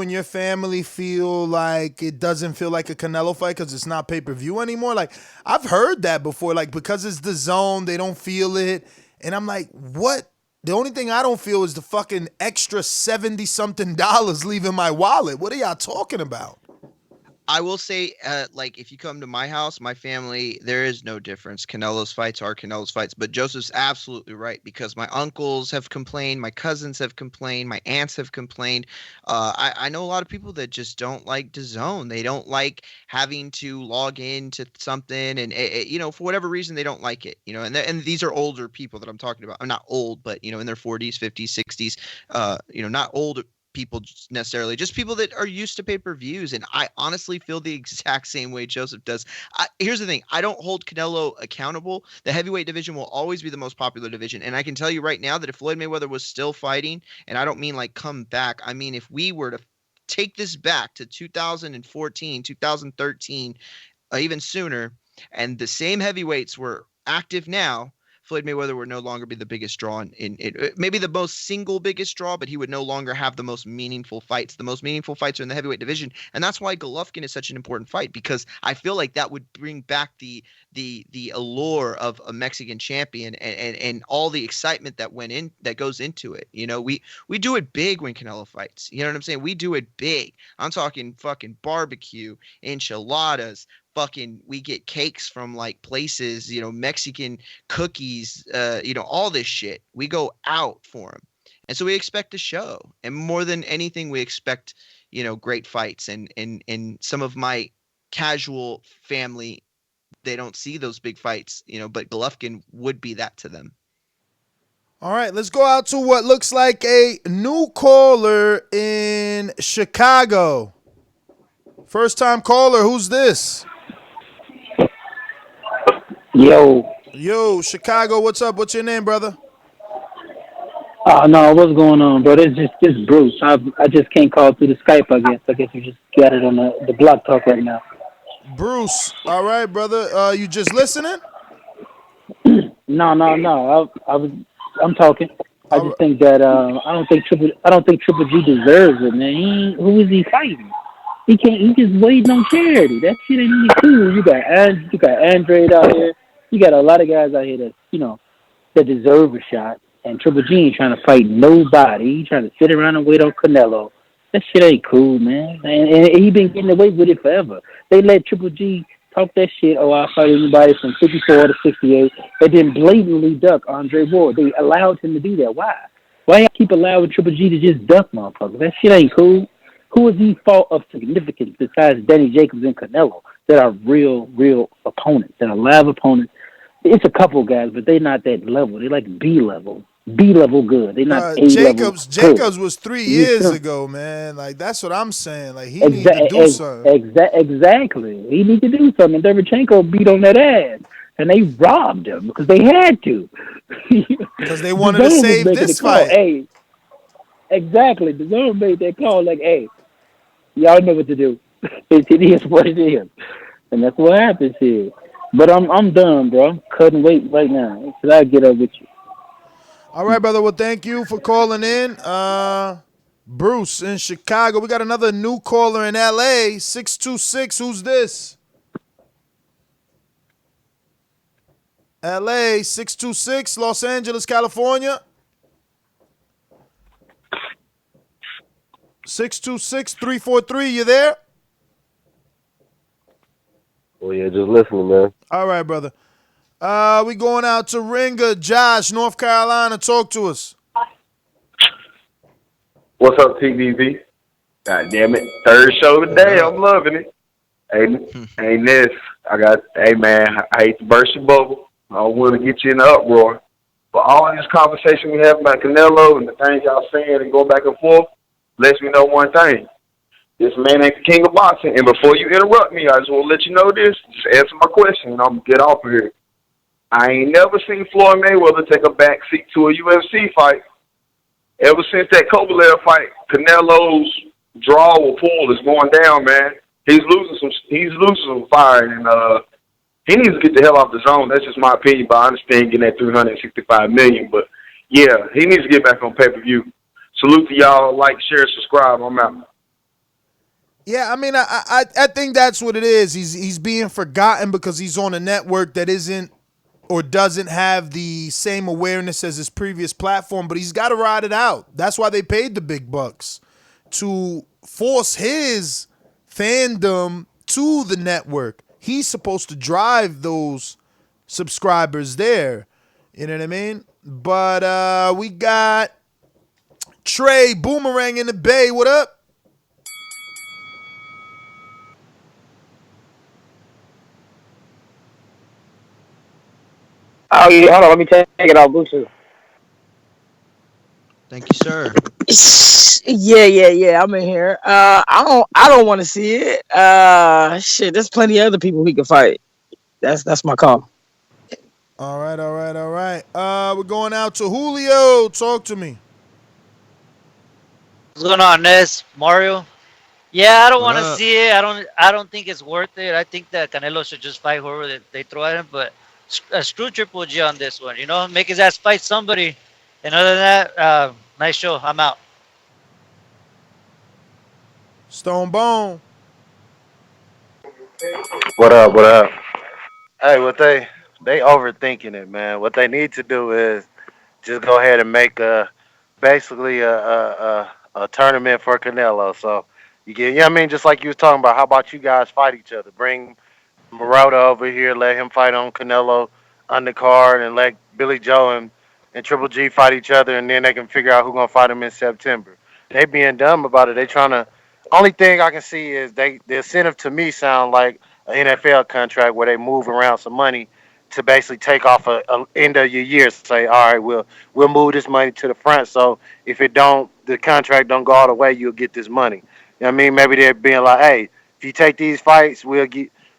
and your family feel like it doesn't feel like a Canelo fight because it's not pay-per-view anymore? Like, I've heard that before, like, because it's DAZN, they don't feel it. And I'm like, what? The only thing I don't feel is the fucking extra $70-something leaving my wallet. What are y'all talking about? I will say, if you come to my house, my family, there is no difference. Canelo's fights are Canelo's fights. But Joseph's absolutely right because my uncles have complained, my cousins have complained, my aunts have complained. I know a lot of people that just don't like DAZN. They don't like having to log into something, and for whatever reason, they don't like it. And these are older people that I'm talking about. I'm not old, but in their 40s, 50s, 60s. Not old people necessarily, just people that are used to pay-per-views. And I honestly feel the exact same way Joseph does. Here's the thing. I don't hold Canelo accountable. The heavyweight division will always be the most popular division. And I can tell you right now that if Floyd Mayweather was still fighting, and I don't mean like come back, I mean if we were to take this back to 2014, 2013, even sooner, and the same heavyweights were active now, Floyd Mayweather would no longer be the biggest draw in maybe the most single biggest draw, but he would no longer have the most meaningful fights. The most meaningful fights are in the heavyweight division, and that's why Golovkin is such an important fight, because I feel like that would bring back the allure of a Mexican champion and all the excitement that goes into it. You know, we do it big when Canelo fights. You know what I'm saying? We do it big. I'm talking fucking barbecue, enchiladas, fucking we get cakes from like places, you know, Mexican cookies, you know, all this shit. We go out for them. And so we expect a show. And more than anything, we expect, you know, great fights. And some of my casual family, they don't see those big fights, you know, but Golovkin would be that to them. All right, let's go out to what looks like a new caller in Chicago. First time caller, who's this? Yo, Chicago, what's up? What's your name, brother? No, what's going on, bro? It's just Bruce. I just can't call through the Skype, I guess you just got it on the block talk right now. Bruce, all right, brother. You just listening? No. I'm talking. I just think that I don't think Triple G deserves it, man. Who is he fighting? He can't. He just waiting on charity. That shit ain't even cool. You got Andre out here. You got a lot of guys out here that, you know, that deserve a shot. And Triple G ain't trying to fight nobody. He trying to sit around and wait on Canelo. That shit ain't cool, man. And he been getting away with it forever. They let Triple G talk that shit. Oh, I'll fight anybody from 54 to 68. They then blatantly duck Andre Ward. They allowed him to do that. Why? Why y'all keep allowing Triple G to just duck motherfuckers? That shit ain't cool. Who has he fought of significance besides Danny Jacobs and Canelo that are real opponents, that are live opponents? It's a couple guys, but they're not that level. They're like B level good. They're not A level. Jacobs was 3 years ago, man. Like, that's what I'm saying. Like, he need to do something. Exactly. He need to do something. Derevchenko beat on that ass, and they robbed him because they had to. Because they wanted to save this fight. Hey, exactly. The zone made that call like, hey, y'all know what to do. It is what it is. And that's what happens here. But I'm done, bro. I'm cutting weight right now. Should I get up with you? All right, brother. Well, thank you for calling in. Bruce in Chicago. We got another new caller in LA. 626. Who's this? LA 626, Los Angeles, California. 626-343. You there? Oh, yeah, just listening, man. All right, brother. We going out to Ringer. Josh, North Carolina. Talk to us. What's up, TBV? God damn it. Third show today. I'm loving it. Hey, Ness. Hey, man, I hate to burst your bubble. I don't want to get you in an uproar. But all this conversation we have about Canelo and the things y'all saying and going back and forth lets me know one thing. This man ain't the king of boxing. And before you interrupt me, I just want to let you know this. Just answer my question, and I'm going to get off of here. I ain't never seen Floyd Mayweather take a backseat to a UFC fight. Ever since that Kovalev fight, Canelo's draw or pull is going down, man. He's losing some fire, and he needs to get the hell off the zone. That's just my opinion, but I understand getting that $365 million. But yeah, he needs to get back on pay-per-view. Salute to y'all. Like, share, subscribe. I'm out. Yeah, I mean, I think that's what it is. He's being forgotten because he's on a network that isn't or doesn't have the same awareness as his previous platform, but he's got to ride it out. That's why they paid the big bucks, to force his fandom to the network. He's supposed to drive those subscribers there. You know what I mean? But we got Trey Boomerang in the Bay. What up? Oh, yeah, hold on. Let me take it off Bluetooth. Thank you, sir. Yeah. I'm in here. I don't want to see it. Shit. There's plenty of other people he could fight. That's my call. All right, all right, all right. We're going out to Julio. Talk to me. What's going on, Ness? Mario? Yeah, I don't What want to up? see it. I don't think it's worth it. I think that Canelo should just fight whoever they throw at him. But screw Triple G on this one. Make his ass fight somebody. And other than that, nice show. I'm out. Stone Bone. What up? What up? Hey, they overthinking it, man. What they need to do is just go ahead and make basically a tournament for Canelo. So you get, I mean, just like you was talking about. How about you guys fight each other? Bring Murata over here, let him fight on Canelo undercard, and let Billy Joe and Triple G fight each other, and then they can figure out who's gonna fight him in September. They being dumb about it. They trying to. Only thing I can see is the incentive to me sound like an NFL contract where they move around some money to basically take off a end of your year. Say, all right, we'll move this money to the front. So if the contract don't go all the way, you'll get this money. You know what I mean? Maybe they're being like, hey, if you take these fights, we'll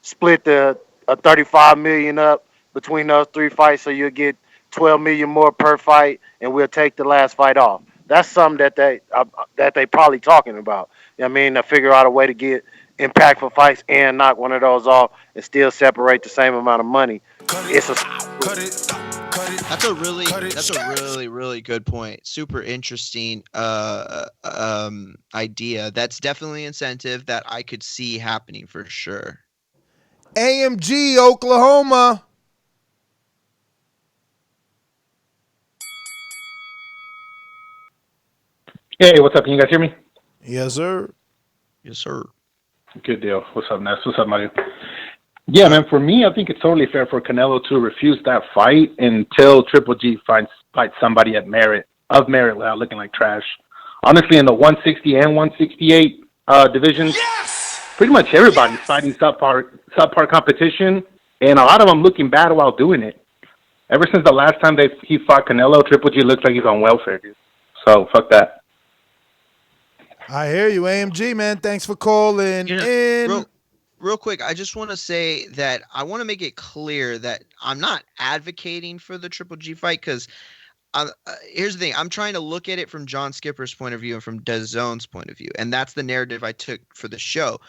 split the 35 million up between those three fights, so you'll get 12 million more per fight, and we'll take the last fight off. That's something that they probably talking about. You know what I mean? To figure out a way to get impactful fights and knock one of those off and still separate the same amount of money. It's a That's a really good point. Super interesting idea. That's definitely incentive that I could see happening for sure. AMG, Oklahoma. Hey, what's up? Can you guys hear me? Yes, sir. Yes, sir. Good deal. What's up, Ness? What's up, Mario? Yeah, man, for me, I think it's totally fair for Canelo to refuse that fight until Triple G fights somebody of merit without looking like trash. Honestly, in the 160 and 168 divisions, pretty much everybody's fighting subpar competition, and a lot of them looking bad while doing it. Ever since the last time he fought Canelo, Triple G looks like he's on welfare, dude. So, fuck that. I hear you, AMG, man. Thanks for calling in. Real quick, I just want to say that I want to make it clear that I'm not advocating for the Triple G fight because here's the thing. I'm trying to look at it from John Skipper's point of view and from DAZN's point of view, and that's the narrative I took for the show.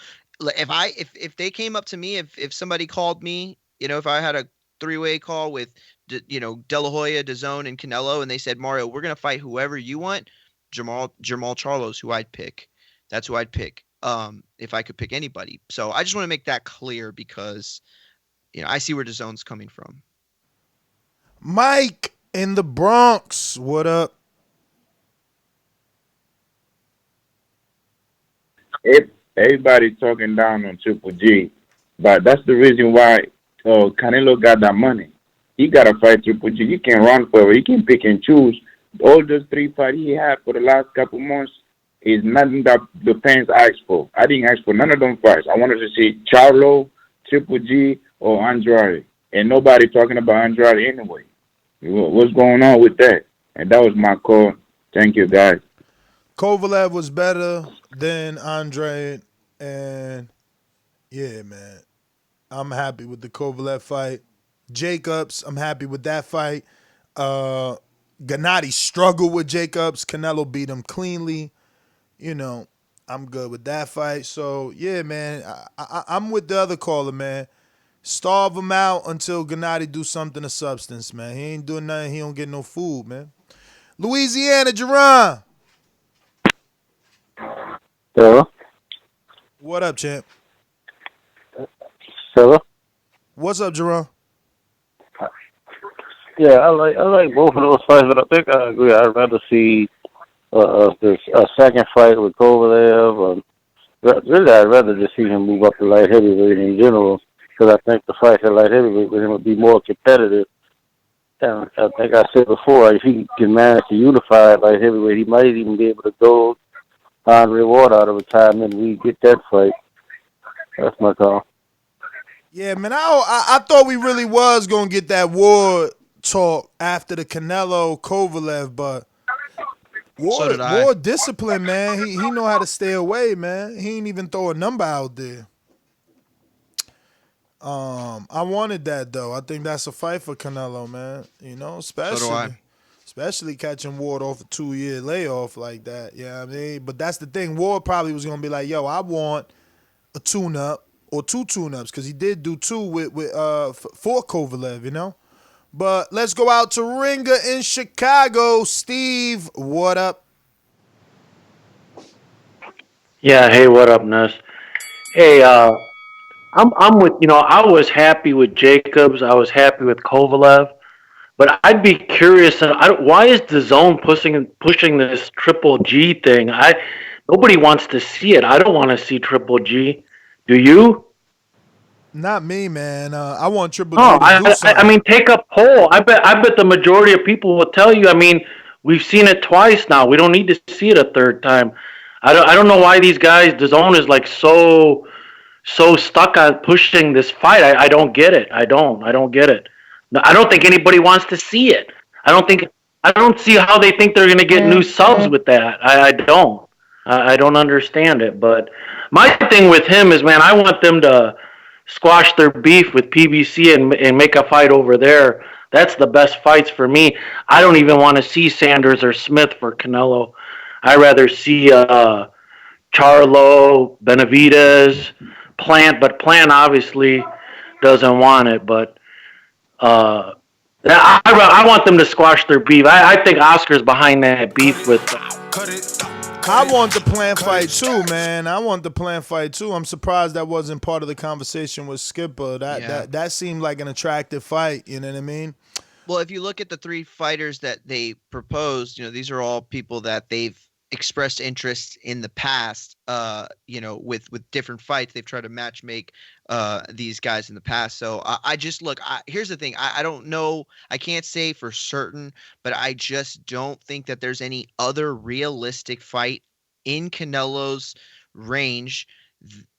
If they came up to me, if somebody called me, if I had a three-way call with, De La Hoya, DAZN, and Canelo, and they said, Mario, we're gonna fight whoever you want, Jamal Charlo's who I'd pick. That's who I'd pick. If I could pick anybody. So I just want to make that clear because, I see where DAZN's coming from. Mike in the Bronx. What up? Everybody's talking down on Triple G, but that's the reason why Canelo got that money. He got to fight Triple G. He can run forever. He can pick and choose. All those three fights he had for the last couple months is nothing that the fans asked for. I didn't ask for none of them fights. I wanted to see Charlo, Triple G, or Andrade. And nobody talking about Andrade anyway. What's going on with that? And that was my call. Thank you, guys. Kovalev was better than Andrade. And, yeah, man. I'm happy with the Kovalev fight. Jacobs, I'm happy with that fight. Gennadiy struggled with Jacobs. Canelo beat him cleanly. I'm good with that fight. So, yeah, man, I'm with the other caller, man. Starve him out until Gennadiy do something of substance, man. He ain't doing nothing. He don't get no food, man. Louisiana, Jerron. Hello? What up, champ? Hello? What's up, Jerron? Yeah, I like both of those fights, but I think I agree. I'd rather see there's a second fight with Kovalev. Really, I'd rather just see him move up to light heavyweight in general, because I think the fight at light heavyweight with him would be more competitive. And I think I said before, if he can manage to unify at light heavyweight, he might even be able to go Andre Ward out of retirement and we get that fight. That's my call. Yeah, man, I thought we really was going to get that Ward talk after the Canelo Kovalev, but So did I. Ward discipline, man. He know how to stay away, man. He ain't even throw a number out there. I wanted that though. I think that's a fight for Canelo, man. You know, So do I. especially catching Ward off a 2-year layoff like that. Yeah, I mean, but that's the thing. Ward probably was gonna be like, "Yo, I want a tune-up or 2 tune-ups," because he did do 2 for Kovalev, you know. But let's go out to Ringer in Chicago. Steve, what up? Yeah, hey, what up, Ness? Hey, I'm with I was happy with Jacobs. I was happy with Kovalev, but I'd be curious. Why is the zone pushing this Triple G thing? Nobody wants to see it. I don't want to see Triple G. Do you? Not me, man. I want Triple Oh, G to do I something. mean, take a poll. I bet the majority of people will tell you. I mean, we've seen it twice now. We don't need to see it a third time. I don't know why these guys. The zone is like so stuck on pushing this fight. I don't get it. I don't get it. No, I don't think anybody wants to see it. I don't see how they think they're going to get new subs with that. I don't. I don't understand it. But my thing with him is, man, I want them to squash their beef with PBC and make a fight over there. That's the best fights for me. I don't even want to see Sanders or Smith for Canelo. I rather see Charlo, Benavidez, but Plant obviously doesn't want it. But I want them to squash their beef. I think Oscar's behind that beef with. I want the Plant fight too, man. I want the Plant fight too. I'm surprised that wasn't part of the conversation with Skipper. That seemed like an attractive fight. You know what I mean? Well, if you look at the 3 fighters that they proposed, these are all people that they've expressed interest in the past, with different fights. They've tried to match make these guys in the past. So I just look, here's the thing. I don't know. I can't say for certain, but I just don't think that there's any other realistic fight in Canelo's range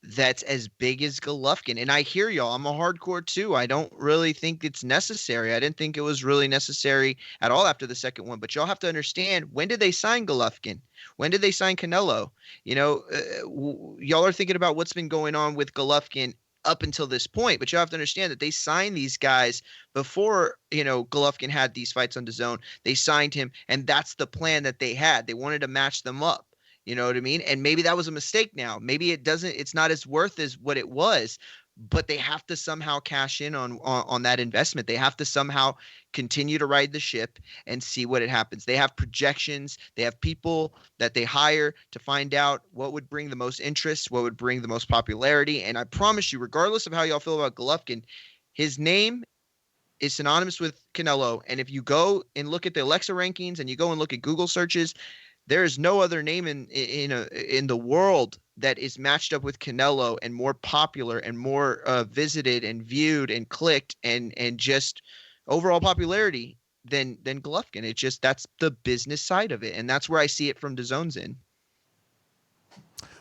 that's as big as Golovkin. And I hear y'all. I'm a hardcore too. I don't really think it's necessary. I didn't think it was really necessary at all after the second one. But y'all have to understand, when did they sign Golovkin? When did they sign Canelo? Y'all are thinking about what's been going on with Golovkin up until this point, but you have to understand that they signed these guys before, Golovkin had these fights on DAZN. They signed him, and that's the plan that they had. They wanted to match them up. You know what I mean? And maybe that was a mistake now. Maybe it's not as worth as what it was, but they have to somehow cash in on that investment. They have to somehow continue to ride the ship and see what it happens. They have projections. They have people that they hire to find out what would bring the most interest, what would bring the most popularity. And I promise you, regardless of how y'all feel about Golovkin, his name is synonymous with Canelo. And if you go and look at the Alexa rankings and you go and look at Google searches, there is no other name in the world that is matched up with Canelo and more popular and more visited and viewed and clicked and just overall popularity than Golovkin. It's just, that's the business side of it, and that's where I see it from DAZN's in.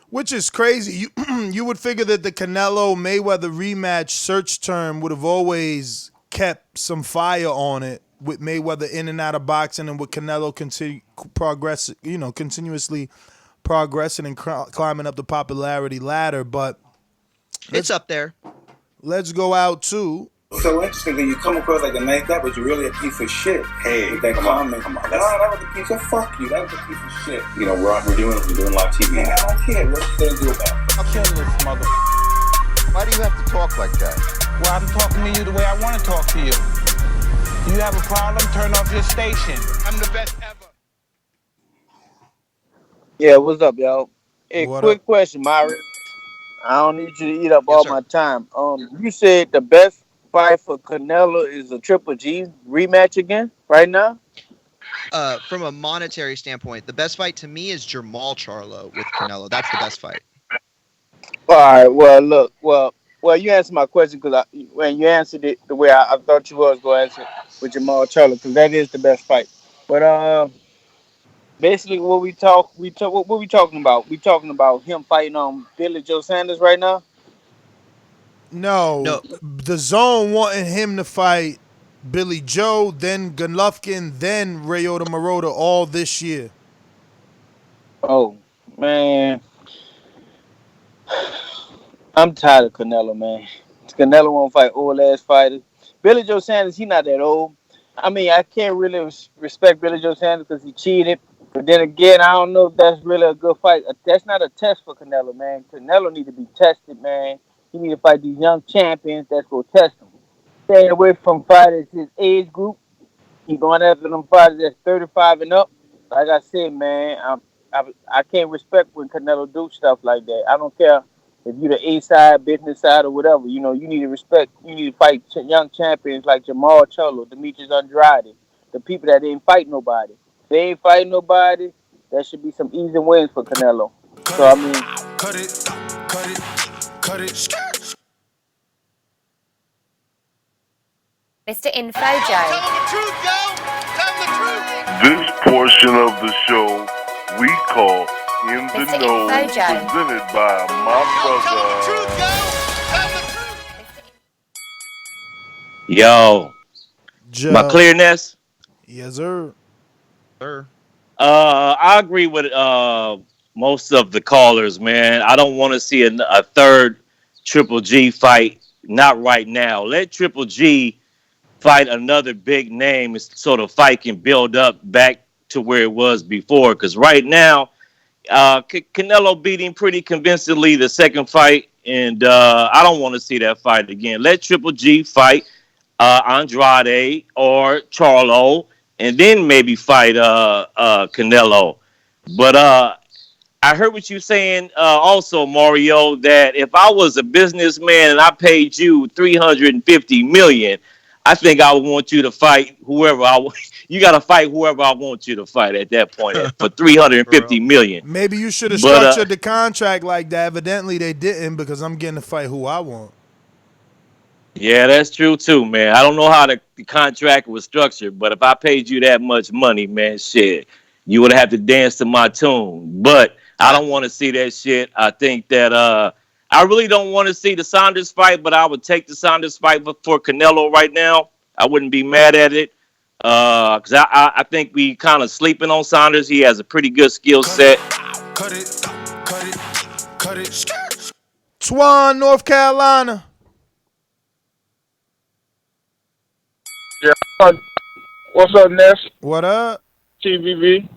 Which is crazy. You would figure that the Canelo Mayweather rematch search term would have always kept some fire on it, with Mayweather in and out of boxing, and with Canelo continuously progressing and climbing up the popularity ladder. But it's up there. Let's go out to. So interesting that you come across like a nice guy, but you're really a piece of shit. Hey, with that comment. Come on. No, that was a piece of fuck you. That was a piece of shit. We're doing live TV. Man, I don't care. What you gonna do about it? I'll kill this mother. Why do you have to talk like that? Well, I'm talking to you the way I want to talk to you. You have a problem? Turn off your station. I'm the best ever. Yeah, what's up, y'all? Hey, What quick up? question, Myron. I don't need you to eat up all my time. You said the best fight for Canelo is a Triple G rematch again, right now? From a monetary standpoint, the best fight to me is Jermall Charlo with Canelo. That's the best fight. All right. Well, look. Well, you answered my question because when you answered it the way I thought you was going to answer it with Jamal Charlo, because that is the best fight. But basically, what we talking about? We talking about him fighting on Billy Joe Saunders right now? No, the zone wanted him to fight Billy Joe, then Golovkin, then Ryota Murata all this year. Oh man, I'm tired of Canelo, man. Canelo won't fight old ass fighters. Billy Joe Saunders, he not that old. I mean, I can't really respect Billy Joe Saunders because he cheated. But then again, I don't know if that's really a good fight. That's not a test for Canelo, man. Canelo need to be tested, man. He need to fight these young champions that's gonna test him. Stay away from fighters his age group. He going after them fighters that's 35 and up. Like I said, man, I can't respect when Canelo do stuff like that. I don't care if you the A side, business side, or whatever. You know, you need to respect. You need to fight young champions like Jamal Charlo, Demetrius Andrade, the people that ain't fight nobody. If they ain't fighting nobody, there should be some easy wins for Canelo. So I mean, Cut it, cut it, cut it. Mr. Info Joe. This portion of the show we call In the Mr. Know, Info Joe. presented by my brother. Yo, my Joe. clearness. Yes, sir. Sir. I agree with most of the callers, man. I don't want to see a third Triple G fight. Not right now. Let Triple G fight another big name so the fight can build up back to where it was before. Because right now, Canelo beat him pretty convincingly the second fight, and I don't want to see that fight again. Let Triple G fight Andrade or Charlo, and then maybe fight Canelo. But I heard what you saying also, Mario, that if I was a businessman and I paid you $350 million, I think I would want you to fight whoever you got to fight whoever I want you to fight at that point for $350 million. Maybe you should have structured the contract like that. Evidently, they didn't because I'm getting to fight who I want. Yeah, that's true too, man. I don't know how the contract was structured, but if I paid you that much money, man, shit, you would have to dance to my tune. But I don't want to see that shit. I think that I really don't want to see the Saunders fight, but I would take the Saunders fight for Canelo right now. I wouldn't be mad at it because I think we kind of sleeping on Saunders. He has a pretty good skill set. Cut it, cut it, cut it. Twan, North Carolina. yeah. What's up, Ness? What up? TVV.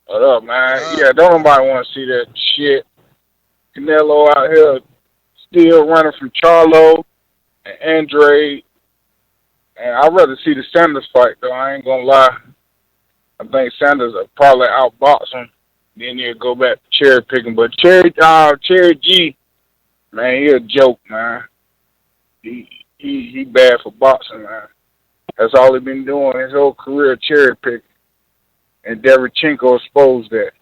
What up, man? Yeah, don't nobody want to see that shit. Canelo out here still running from Charlo and Andrade. And I'd rather see the Sanders fight, though. I ain't going to lie. I think Sanders will probably outbox him. Then he'll go back to cherry picking. But Cherry G, man, he a joke, man. He bad for boxing, man. That's all he been doing his whole career, cherry picking. And Derevchenko exposed that.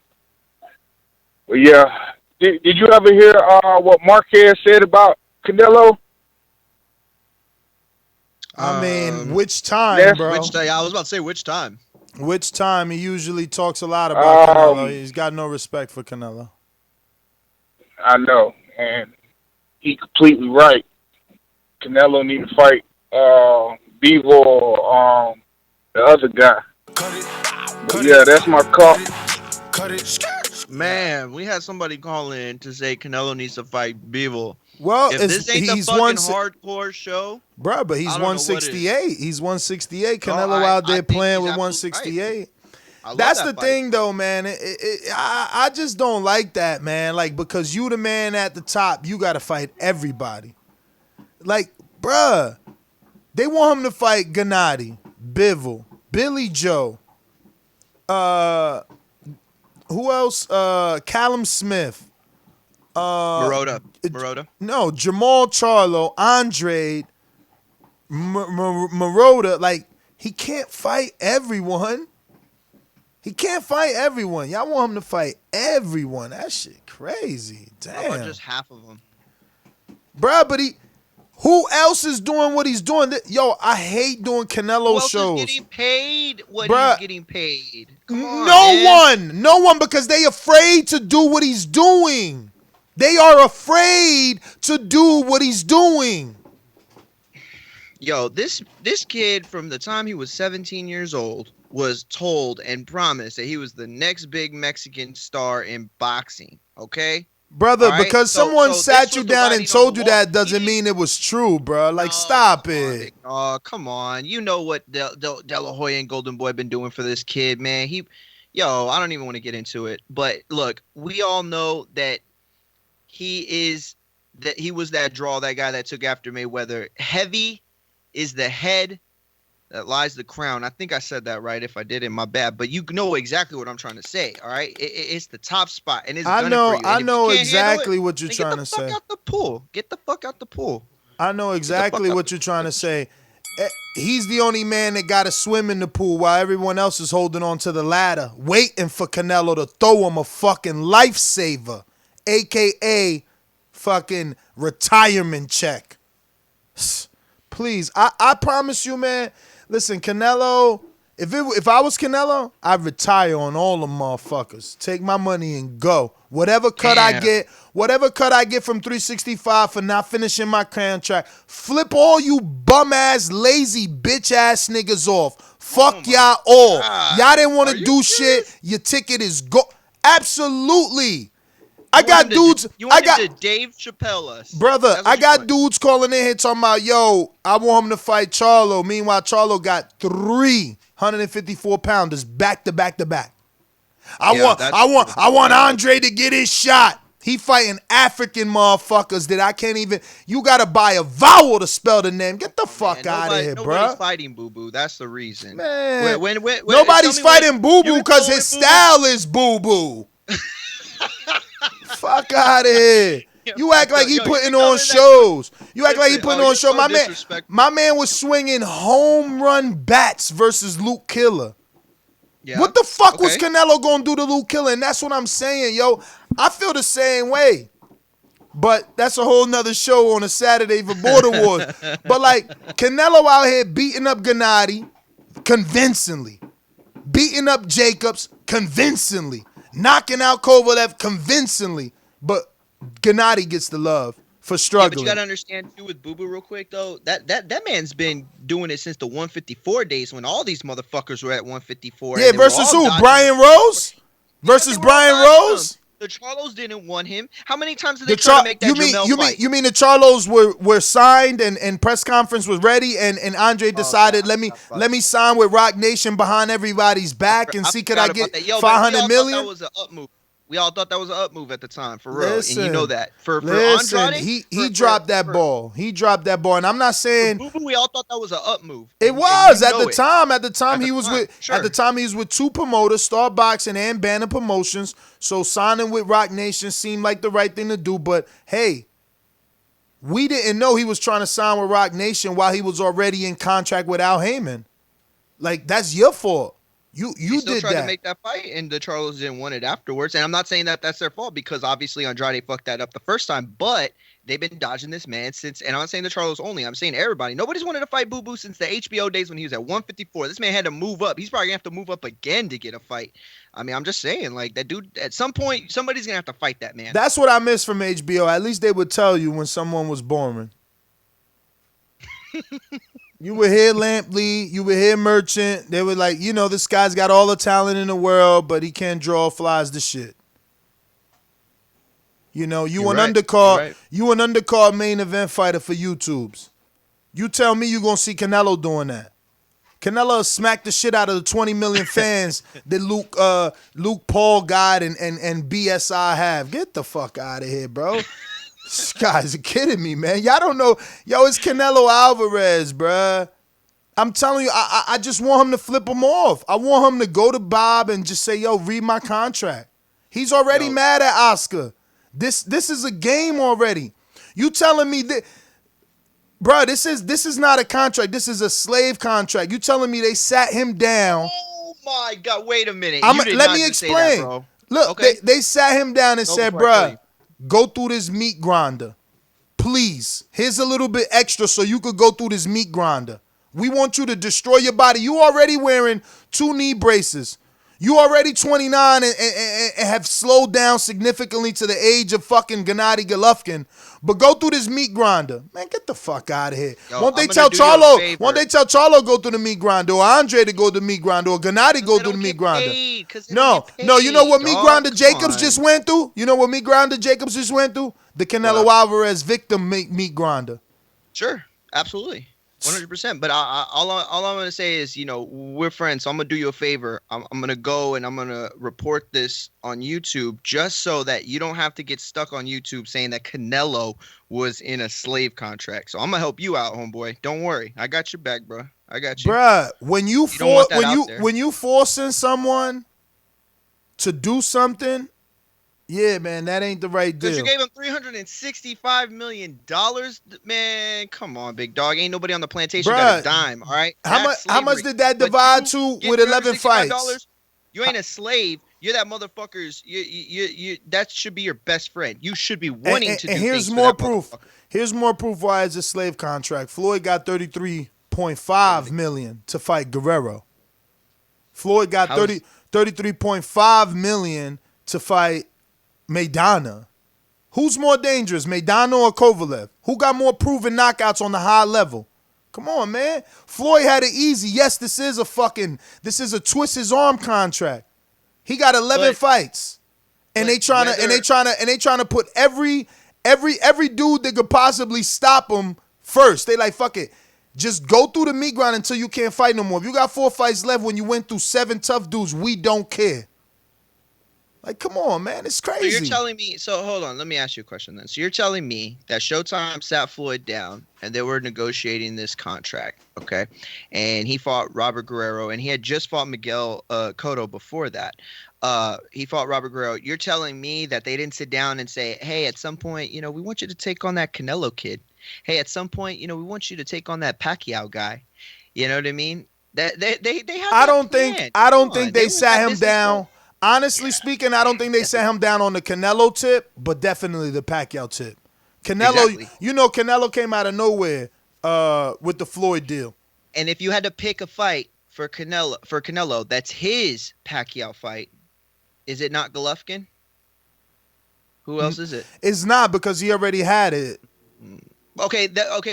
But yeah, did you ever hear what Marquez said about Canelo? I mean, which time, bro? Which day? I was about to say which time. Which time? He usually talks a lot about Canelo. He's got no respect for Canelo. I know, and he completely right. Canelo need to fight Bevo or the other guy. But yeah, that's my call. Man, we had somebody call in to say Canelo needs to fight Bevo. Well, if this ain't the fucking hardcore show, bro, but he's 168. He's 168. Canelo out there playing with 168. Right. That's the thing, though, man. I just don't like that, man. Like, because you the man at the top, you got to fight everybody. Like, bruh, they want him to fight Gennadiy, Bivol, Billy Joe, who else? Callum Smith. Murata. No, Jamal Charlo, Andrade, Murata. Like, he can't fight everyone. He can't fight everyone. Y'all want him to fight everyone. That shit crazy. Damn. How about just half of them? Bruh, but who else is doing what he's doing? Yo, I hate doing Canelo shows. Who else is getting paid what he's getting paid? Come on, No one, because they afraid to do what he's doing. They are afraid to do what he's doing. Yo, this kid from the time he was 17 years old was told and promised that he was the next big Mexican star in boxing. Okay, brother. All right? Because So someone this sat you was the down and writing on told the you wall. that doesn't mean it was true, bro. Like, stop it. Oh, come on. You know what De La Hoya and Golden Boy been doing for this kid, man. I don't even want to get into it. But look, we all know that he was that draw, that guy that took after Mayweather. Heavy is the head that lies the crown. I think I said that right. If I didn't, my bad. But you know exactly what I'm trying to say. All right, it's the top spot, and it's gunning for you. And I if you know can't exactly handle it, what you're then trying to say. Get the fuck out the pool. Get the fuck out the pool. I know exactly what you're trying to say. He's the only man that got to swim in the pool while everyone else is holding on to the ladder, waiting for Canelo to throw him a fucking lifesaver, a.k.a. fucking retirement check. Please, I promise you, man. Listen, Canelo, if I was Canelo, I'd retire on all them motherfuckers. Take my money and go. Whatever cut I get from 365 for not finishing my contract, flip all you bum-ass, lazy, bitch-ass niggas off. Fuck y'all all. Y'all didn't want to do shit. Your ticket is go. Absolutely. I got dudes. You wanted to Dave Chappelle us, brother. I got dudes calling in here talking about, yo, I want him to fight Charlo. Meanwhile, Charlo got 354 pounders back to back to back. I want Andre to get his shot. He fighting African motherfuckers that I can't even. You gotta buy a vowel to spell the name. Get the fuck out of here, bro. Nobody's fighting Boo Boo. That's the reason. Man, nobody's fighting Boo Boo because his style is Boo Boo. Fuck out of here. You act like he putting on shows. You act like he putting on shows. My man was swinging home run bats versus Luke Killer. Yeah. What the fuck was Canelo gonna do to Luke Killer? And that's what I'm saying, yo. I feel the same way. But that's a whole nother show on a Saturday for Border Wars. But like, Canelo out here beating up Gennadiy convincingly. Beating up Jacobs convincingly. Knocking out Kovalev convincingly. But Gennadiy gets the love for struggling. Yeah, but you gotta understand too with Boo Boo real quick though. That man's been doing it since the 154 days when all these motherfuckers were at 154. Yeah, versus who? Brian Rose? Versus Brian Rose? The Charlos didn't want him. How many times did they try to make that Jamel fight? You mean the Charlos were signed and press conference was ready and Andre decided let me sign with Rock Nation behind everybody's back and see could I get 500 million? That was an up move. We all thought that was an up move at the time, for real. Listen, and you know that. For Andrade, he dropped that ball. He dropped that ball. And I'm not saying Boo Boo, we all thought that was an up move. It was at the time. At the time he was with two promoters, Star Boxing and Banner Promotions. So signing with Rock Nation seemed like the right thing to do. But hey, we didn't know he was trying to sign with Rock Nation while he was already in contract with Al Heyman. Like, that's your fault. You still did tried that. to make that fight, and the Charlos didn't want it afterwards. And I'm not saying that that's their fault because obviously Andrade fucked that up the first time, but they've been dodging this man since. And I'm not saying the Charlos only. I'm saying everybody. Nobody's wanted to fight Boo Boo since the HBO days when he was at 154. This man had to move up. He's probably gonna have to move up again to get a fight. I mean, I'm just saying, like, that dude. At some point, somebody's gonna have to fight that man. That's what I miss from HBO. At least they would tell you when someone was boring. You would hear Lampley, you would hear Merchant. They were like, this guy's got all the talent in the world, but he can't draw flies to shit. You an undercard main event fighter for YouTubes. You tell me you're gonna see Canelo doing that. Canelo smacked the shit out of the 20 million fans that Luke Paul got and BSI have. Get the fuck out of here, bro. This guys are kidding me, man. Y'all don't know. Yo, it's Canelo Alvarez, bruh. I'm telling you, I just want him to flip him off. I want him to go to Bob and just say, yo, read my contract. He's already mad at Oscar. This is a game already. You telling me that, bruh, this is not a contract. This is a slave contract. You telling me they sat him down. Oh, my God. Wait a minute. Let me explain. That, look, okay. they sat him down and said, bruh, go through this meat grinder. Please. Here's a little bit extra so you could go through this meat grinder. We want you to destroy your body. You already wearing 2 knee braces. You already 29 and have slowed down significantly to the age of fucking Gennadiy Golovkin. But go through this meat grinder. Man, get the fuck out of here. Yo, Won't they I'm tell gonna do you a Charlo? favor. Won't they tell Charlo go through the meat grinder, or Andre to go to the meat grinder, or Gennadiy go through the meat grinder? No. You know what meat grinder Jacobs just went through? You know what meat grinder Jacobs just went through? The Canelo Alvarez victim meat grinder. Sure, absolutely. 100%. But all I'm going to say is, you know, we're friends. So I'm going to do you a favor. I'm going to go and I'm going to report this on YouTube just so that you don't have to get stuck on YouTube saying that Canelo was in a slave contract. So I'm going to help you out, homeboy. Don't worry. I got your back, bro. I got you. Bruh, when you forcing someone to do something, yeah, man, that ain't the right deal. Because you gave him $365 million, man. Come on, big dog. Ain't nobody on the plantation got a dime. All right. How much did that divide to with 11 fights? You ain't a slave. You're that motherfucker's. You. That should be your best friend. You should be wanting to do. And here's more proof. Here's more proof why it's a slave contract. Floyd got $33.5 million to fight Guerrero. Floyd got $33.5 million to fight Maidana. Who's more dangerous, Maidana or Kovalev? Who got more proven knockouts on the high level? Come on, man. Floyd had it easy. Yes, this is a twist his arm contract. He got 11 fights, and they trying to put every dude that could possibly stop him first. They like, fuck it. Just go through the meat grind until you can't fight no more. If you got 4 fights left when you went through 7 tough dudes, we don't care. Like, come on, man. It's crazy. So you're telling me, so hold on, let me ask you a question then. So you're telling me that Showtime sat Floyd down and they were negotiating this contract, okay? And he fought Robert Guerrero, and he had just fought Miguel Cotto before that. He fought Robert Guerrero. You're telling me that they didn't sit down and say, hey, at some point, you know, we want you to take on that Canelo kid. Hey, at some point, you know, we want you to take on that Pacquiao guy. You know what I mean? That they have. I don't think they sat him down. Honestly speaking, I don't think they sat him down on the Canelo tip, but definitely the Pacquiao tip. Canelo, you know, Canelo came out of nowhere with the Floyd deal. And if you had to pick a fight for Canelo, that's his Pacquiao fight. Is it not Golovkin? Who else is it? It's not, because he already had it. Okay,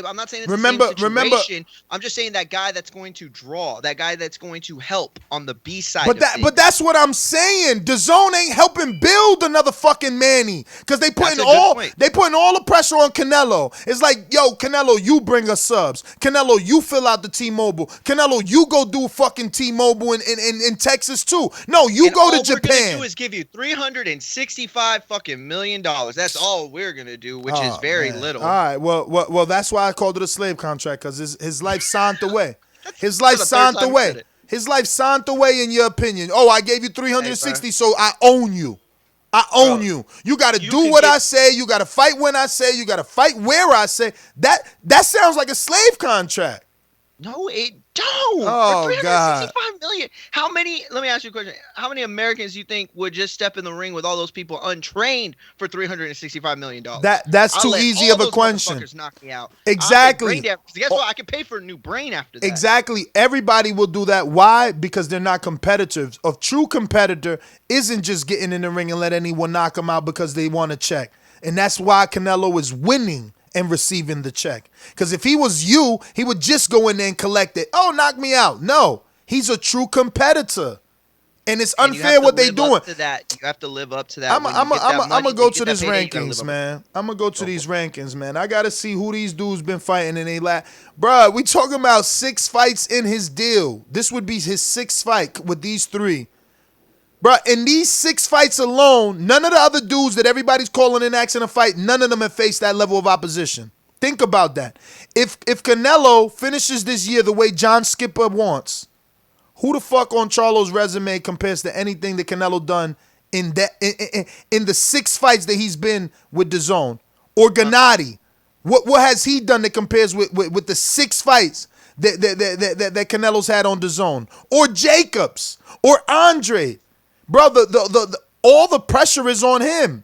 I'm not saying it's the same situation. I'm just saying that guy that's going to draw, that guy that's going to help on the B side. But that's what I'm saying. DAZN ain't helping build another fucking Manny, because they putting all the pressure on Canelo. It's like, yo, Canelo, you bring us subs. Canelo, you fill out the T-Mobile. Canelo, you go do fucking T-Mobile in Texas too. No, you go to Japan. All we're gonna do is give you $365 fucking million. That's all we're gonna do, which is very little. All right, well, that's why I called it a slave contract, because his life signed away. His life signed away. His life signed away, in your opinion. Oh, I gave you 360, so I own you. I own you. You got to do what I say. You got to fight when I say. You got to fight where I say. That sounds like a slave contract. No, it don't. Oh, for $365 million. How many? Let me ask you a question. How many Americans do you think would just step in the ring with all those people untrained for $365 million? That's too easy of a question. Knock me out. Exactly. Guess what? I can pay for a new brain after that. Exactly. Everybody will do that. Why? Because they're not competitors. A true competitor isn't just getting in the ring and let anyone knock them out because they want to check. And that's why Canelo is winning and receiving the check. Because if he was you, he would just go in there and collect it. Oh, knock me out. No, he's a true competitor. And it's unfair what they're doing. You have to live up to that. I'm going to go to these rankings, man. I'm going to go to these rankings, man. I got to see who these dudes been fighting and they Bruh, we talking about 6 fights in his deal. This would be his 6th fight with these 3. Bro, in these 6 fights alone, none of the other dudes that everybody's calling in asking a fight, none of them have faced that level of opposition. Think about that. If Canelo finishes this year the way John Skipper wants, who the fuck on Charlo's resume compares to anything that Canelo done in the 6 fights that he's been with DAZN? Or Gennadiy? What has he done that compares with the 6 fights that Canelo's had on DAZN? Or Jacobs? Or Andre? Bro, all the pressure is on him.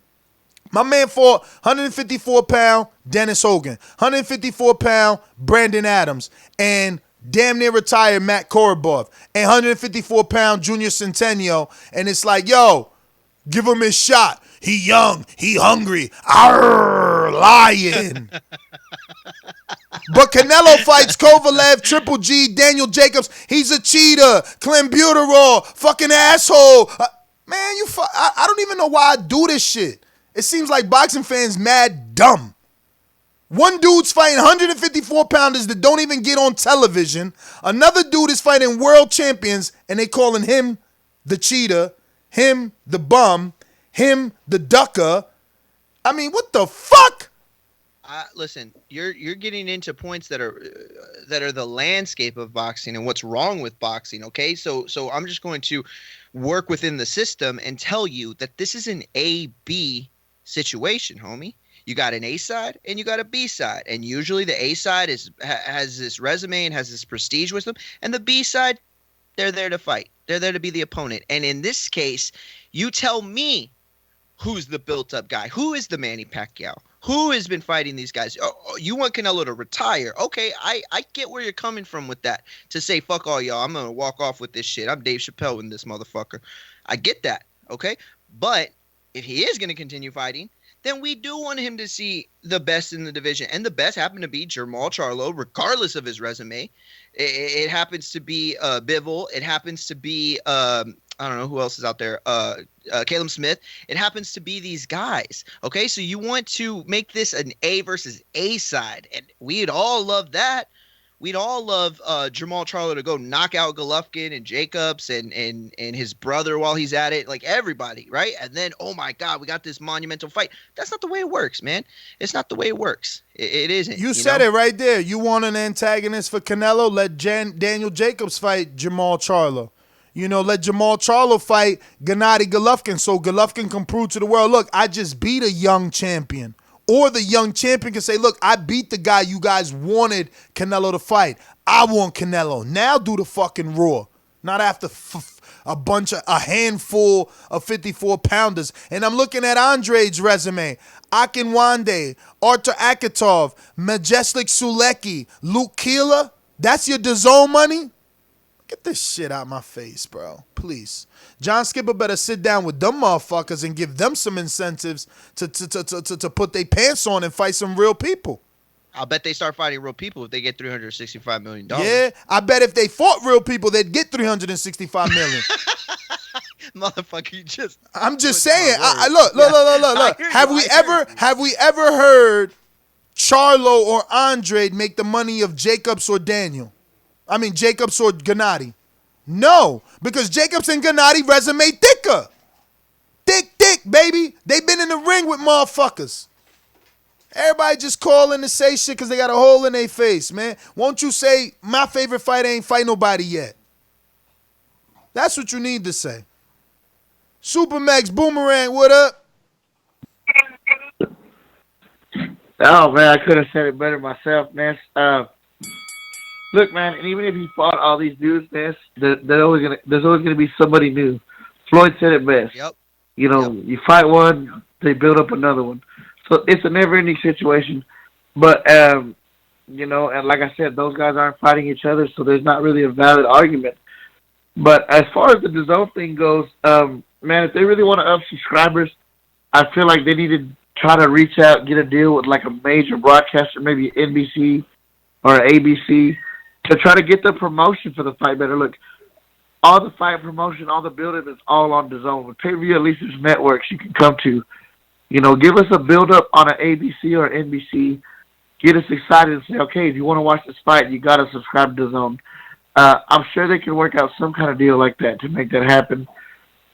My man fought 154-pound Dennis Hogan, 154-pound Brandon Adams, and damn near retired Matt Korobov, and 154-pound Junior Centennial, and it's like, yo, give him his shot. He young, he hungry. Arr, lion. But Canelo fights Kovalev, Triple G, Daniel Jacobs. He's a cheater. Clenbuterol, fucking asshole. Man, I don't even know why I do this shit. It seems like boxing fans mad dumb. One dude's fighting 154-pounders that don't even get on television. Another dude is fighting world champions, and they calling him the cheater, him the bum, him the ducker. I mean, what the fuck? Listen, you're getting into points that are the landscape of boxing and what's wrong with boxing. Okay, so I'm just going to work within the system and tell you that this is an A-B situation, homie. You got an A side and you got a B side, and usually the A side has this resume and has this prestige with them, and the B side, they're there to fight. They're there to be the opponent. And in this case, you tell me who's the built-up guy, who is the Manny Pacquiao, who has been fighting these guys. Oh, you want Canelo to retire? Okay, I get where you're coming from with that. To say fuck all y'all, I'm gonna walk off with this shit. I'm Dave Chappelle in this motherfucker. I get that. Okay, but if he is gonna continue fighting, then we do want him to see the best in the division. And the best happened to be Jermall Charlo, regardless of his resume. It happens to be Bivol. It happens to be, I don't know who else is out there, Caleb Smith. It happens to be these guys. Okay, so you want to make this an A versus A side. And we'd all love that. We'd all love Jermall Charlo to go knock out Golovkin and Jacobs and his brother while he's at it, like everybody, right? And then, oh my God, we got this monumental fight. That's not the way it works, man. It's not the way it works. It isn't. You said it right there. You want an antagonist for Canelo? Let Daniel Jacobs fight Jermall Charlo. Let Jermall Charlo fight Gennadiy Golovkin so Golovkin can prove to the world, look, I just beat a young champion. Or the young champion can say, look, I beat the guy you guys wanted Canelo to fight. I want Canelo. Now do the fucking Raw. Not after a handful of 54-pounders. And I'm looking at Andre's resume. Akinwande, Artur Akatov, Majestic Sulecki, Luke Keeler. That's your DAZN money? Get this shit out my face, bro. Please. John Skipper better sit down with them motherfuckers and give them some incentives to put their pants on and fight some real people. I'll bet they start fighting real people if they get $365 million. Yeah, I bet if they fought real people, they'd get $365 million. Motherfucker, you just... I'm just saying. Look. Have we ever heard Charlo or Andre make the money of Jacobs or Daniel? I mean, Jacobs or Gennadiy. No, because Jacobs and Gennadiy resume thicker. Thick, baby. They been in the ring with motherfuckers. Everybody just calling to say shit because they got a hole in their face, man. Won't you say, my favorite fighter ain't fight nobody yet? That's what you need to say. Supermax Boomerang, what up? Oh, man, I could have said it better myself, man. Look, man, and even if you fought all these dudes, man, there's always gonna be somebody new. Floyd said it best. Yep. You fight one, they build up another one. So it's a never-ending situation. But and like I said, those guys aren't fighting each other, so there's not really a valid argument. But as far as the DAZN thing goes, man, if they really want to up subscribers, I feel like they need to try to reach out, get a deal with like a major broadcaster, maybe NBC or ABC, to try to get the promotion for the fight better. Look, all the fight promotion, all the build-up is all on DAZN. With pay-per-view, at least there's networks you can come to. Give us a build-up on an ABC or NBC. Get us excited and say, okay, if you want to watch this fight, you got to subscribe to DAZN. I'm sure they can work out some kind of deal like that to make that happen.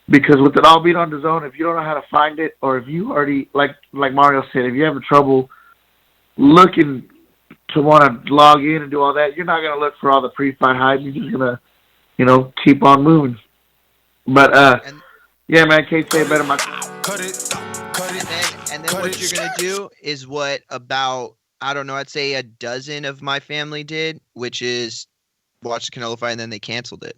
Because with it all being on DAZN, if you don't know how to find it, or if you already, like Mario said, if you're having trouble looking to want to log in and do all that, you're not going to look for all the pre-fight hype. You're just going to, keep on moving. But, yeah, man, Kate say it better myself. And then what you're going to do is what about, I'd say a dozen of my family did, which is watch the Canelo fight and then they canceled it.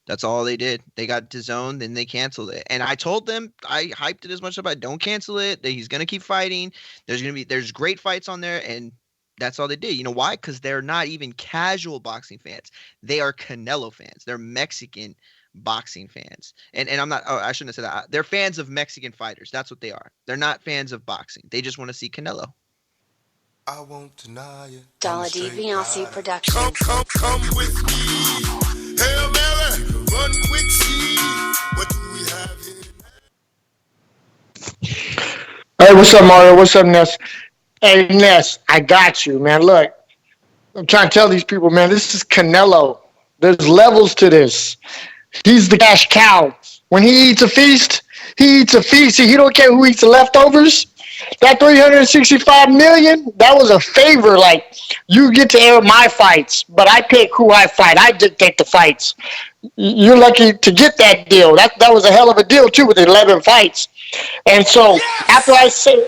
That's all they did. They got DAZN, then they canceled it. And I told them, I hyped it as much about don't cancel it. That he's going to keep fighting. There's great fights on there, and That's all they did. You know why? Because they're not even casual boxing fans. They are Canelo fans. They're Mexican boxing fans. And I'm not, oh, I shouldn't have said that. They're fans of Mexican fighters. That's what they are. They're not fans of boxing. They just want to see Canelo. I won't deny it. Dollar D Vianci Productions. Come with me. Hail Mary, run quick, see. What do we have here? Hey, what's up, Mario? What's up, Ness? Hey, Ness, I got you, man. Look, I'm trying to tell these people, man, this is Canelo. There's levels to this. He's the cash cow. When he eats a feast, he eats a feast. He don't care who eats the leftovers. That 365 million, that was a favor. Like, you get to air my fights, but I pick who I fight. I dictate the fights. You're lucky to get that deal. That was a hell of a deal, too, with 11 fights. And so, after I say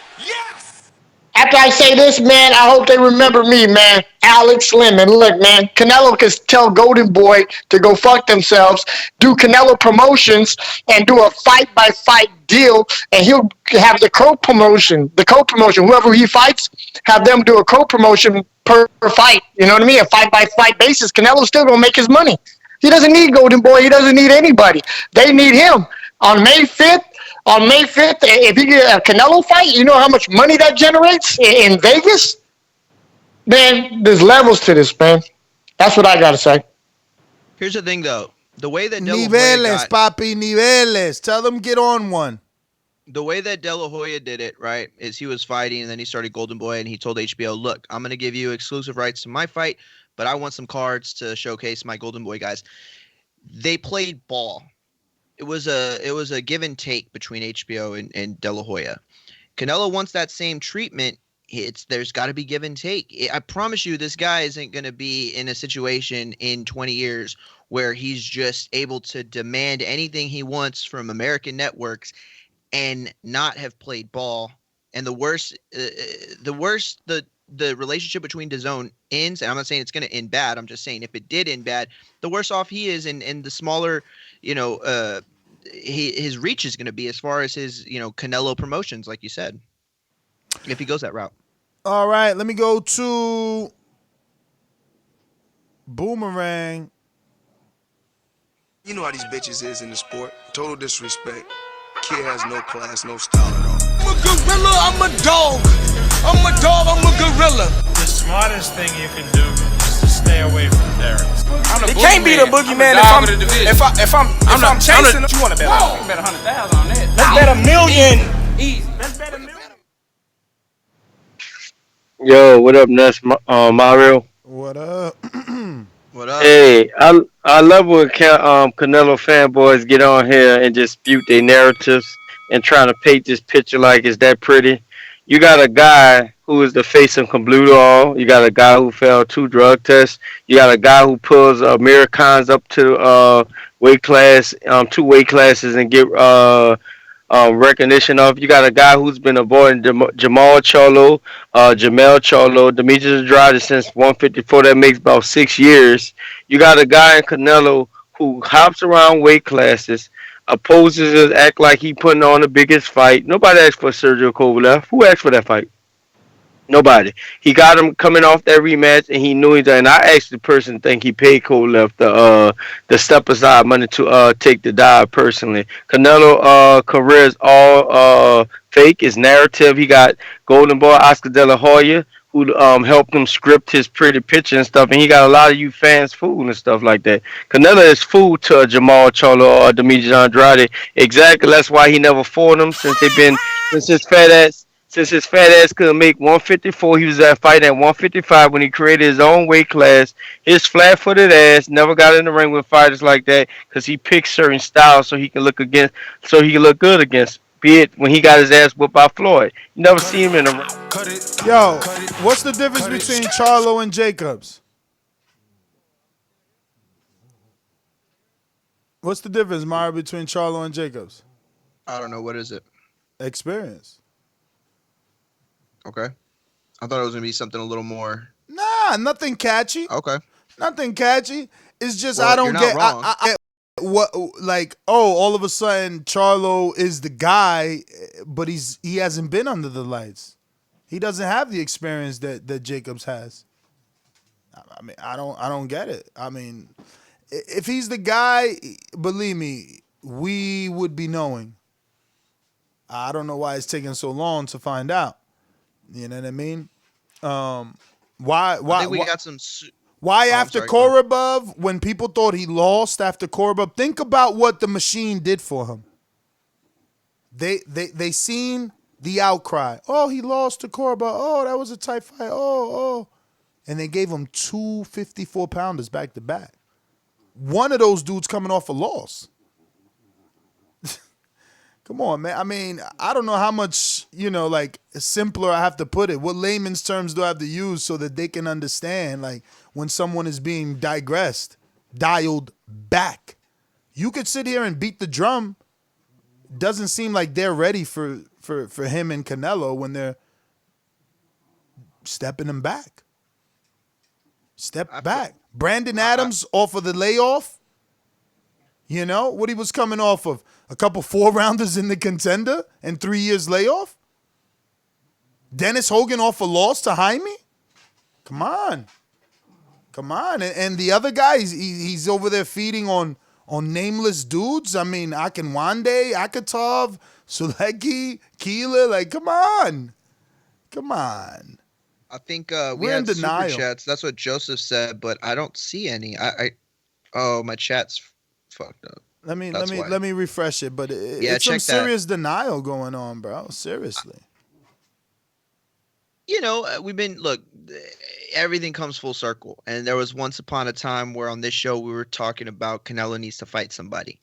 this, man, I hope they remember me, man. Alex Lemon. Look, man, Canelo can tell Golden Boy to go fuck themselves, do Canelo Promotions, and do a fight-by-fight deal, and he'll have the co-promotion, whoever he fights, have them do a co-promotion per fight. You know what I mean? A fight-by-fight basis. Canelo's still going to make his money. He doesn't need Golden Boy. He doesn't need anybody. They need him. On May 5th, if you get a Canelo fight, you know how much money that generates in Vegas? Man, there's levels to this, man. That's what I got to say. Here's the thing, though. The way that Niveles, papi, niveles. Tell them get on one. The way that De La Hoya did it, right, is he was fighting, and then he started Golden Boy, and he told HBO, look, I'm going to give you exclusive rights to my fight, but I want some cards to showcase my Golden Boy guys. They played ball. It was a give and take between HBO and De La Hoya. Canelo wants that same treatment. There's got to be give and take. I promise you, this guy isn't going to be in a situation in 20 years where he's just able to demand anything he wants from American networks and not have played ball. And the relationship between DAZN ends, and I'm not saying it's going to end bad. I'm just saying if it did end bad, the worse off he is, and the smaller, his reach is going to be as far as his, Canelo Promotions, like you said, if he goes that route. All right, let me go to Boomerang. You know how these bitches is in the sport. Total disrespect. Kid has no class, no style at all. I'm a gorilla, I'm a dog. I'm a dog, I'm a gorilla. The smartest thing you can do is to stay away from Derek. It can't be the boogeyman if I'm chasing him. You want to bet? You bet 100,000 on that. Let's bet $1 million. Easy. Let's bet $1 million. Yo, what up, Ness? Mario? What up? What up? Hey, I love when Canelo fanboys get on here and just spew their narratives and trying to paint this picture like it's that pretty. You got a guy who is the face of Kabludo. You got a guy who failed 2 drug tests. You got a guy who pulls Americans up to weight class, 2 weight classes and get recognition of. You got a guy who's been avoiding Jamal Charlo, Jamel Charlo, Demetrius Andrade since 154. That makes about 6 years. You got a guy in Canelo who hops around weight classes, opposes us, act like he putting on the biggest fight. Nobody asked for Sergio Kovalev. Who asked for that fight? Nobody. He got him coming off that rematch, and he knew he done. And I actually personally think he paid Kovalev the step aside money to take the dive personally. Canelo career is all fake. It's narrative. He got Golden Boy Oscar De La Hoya, who helped him script his pretty picture and stuff, and he got a lot of you fans food and stuff like that. Canelo is food to Jamal Charlo or Demetrius Andrade. Exactly. That's why he never fought him since his fat ass couldn't make 154. He was fighting at 155 when he created his own weight class. His flat-footed ass never got in the ring with fighters like that because he picked certain styles so he can look good against. Be it when he got his ass whooped by Floyd. You never see him in the ring. Yo, what's the difference between Charlo and Jacobs? What's the difference, Mario, between Charlo and Jacobs? I don't know. What is it? Experience. Okay. I thought it was going to be something a little more. Nah, nothing catchy. Okay. Nothing catchy. It's just Well, I don't you're not get wrong. I what like all of a sudden Charlo is the guy, but he hasn't been under the lights. He doesn't have the experience that Jacobs has. I mean, I don't get it. I mean, if he's the guy, believe me, we would be knowing. I don't know why it's taking so long to find out. You know what I mean? Why? I think we got some. Why after Korobov, when people thought he lost after Korobov, think about what the machine did for him. They seen the outcry. Oh, he lost to Korobov. Oh, that was a tight fight. Oh. And they gave him 2 54-pounders back to back. One of those dudes coming off a loss. Come on, man. I mean, I don't know how much, like, simpler I have to put it. What layman's terms do I have to use so that they can understand, like, when someone is being dialed back? You could sit here and beat the drum. Doesn't seem like they're ready for him and Canelo when they're stepping him back. Step back. Brandon Adams off of the layoff. What he was coming off of? A couple 4-rounders in the Contender and 3 years layoff? Dennis Hogan off a loss to Jaime? Come on. And the other guy, he's over there feeding on nameless dudes. I mean, Akinwande, Akatov, Sulecki, Keeler. Like, come on. I think we had super chats. That's what Joseph said, but I don't see any. My chat's fucked up. Let me refresh it, but it's some serious denial going on, bro. Seriously. Everything comes full circle. And there was once upon a time where on this show we were talking about Canelo needs to fight somebody.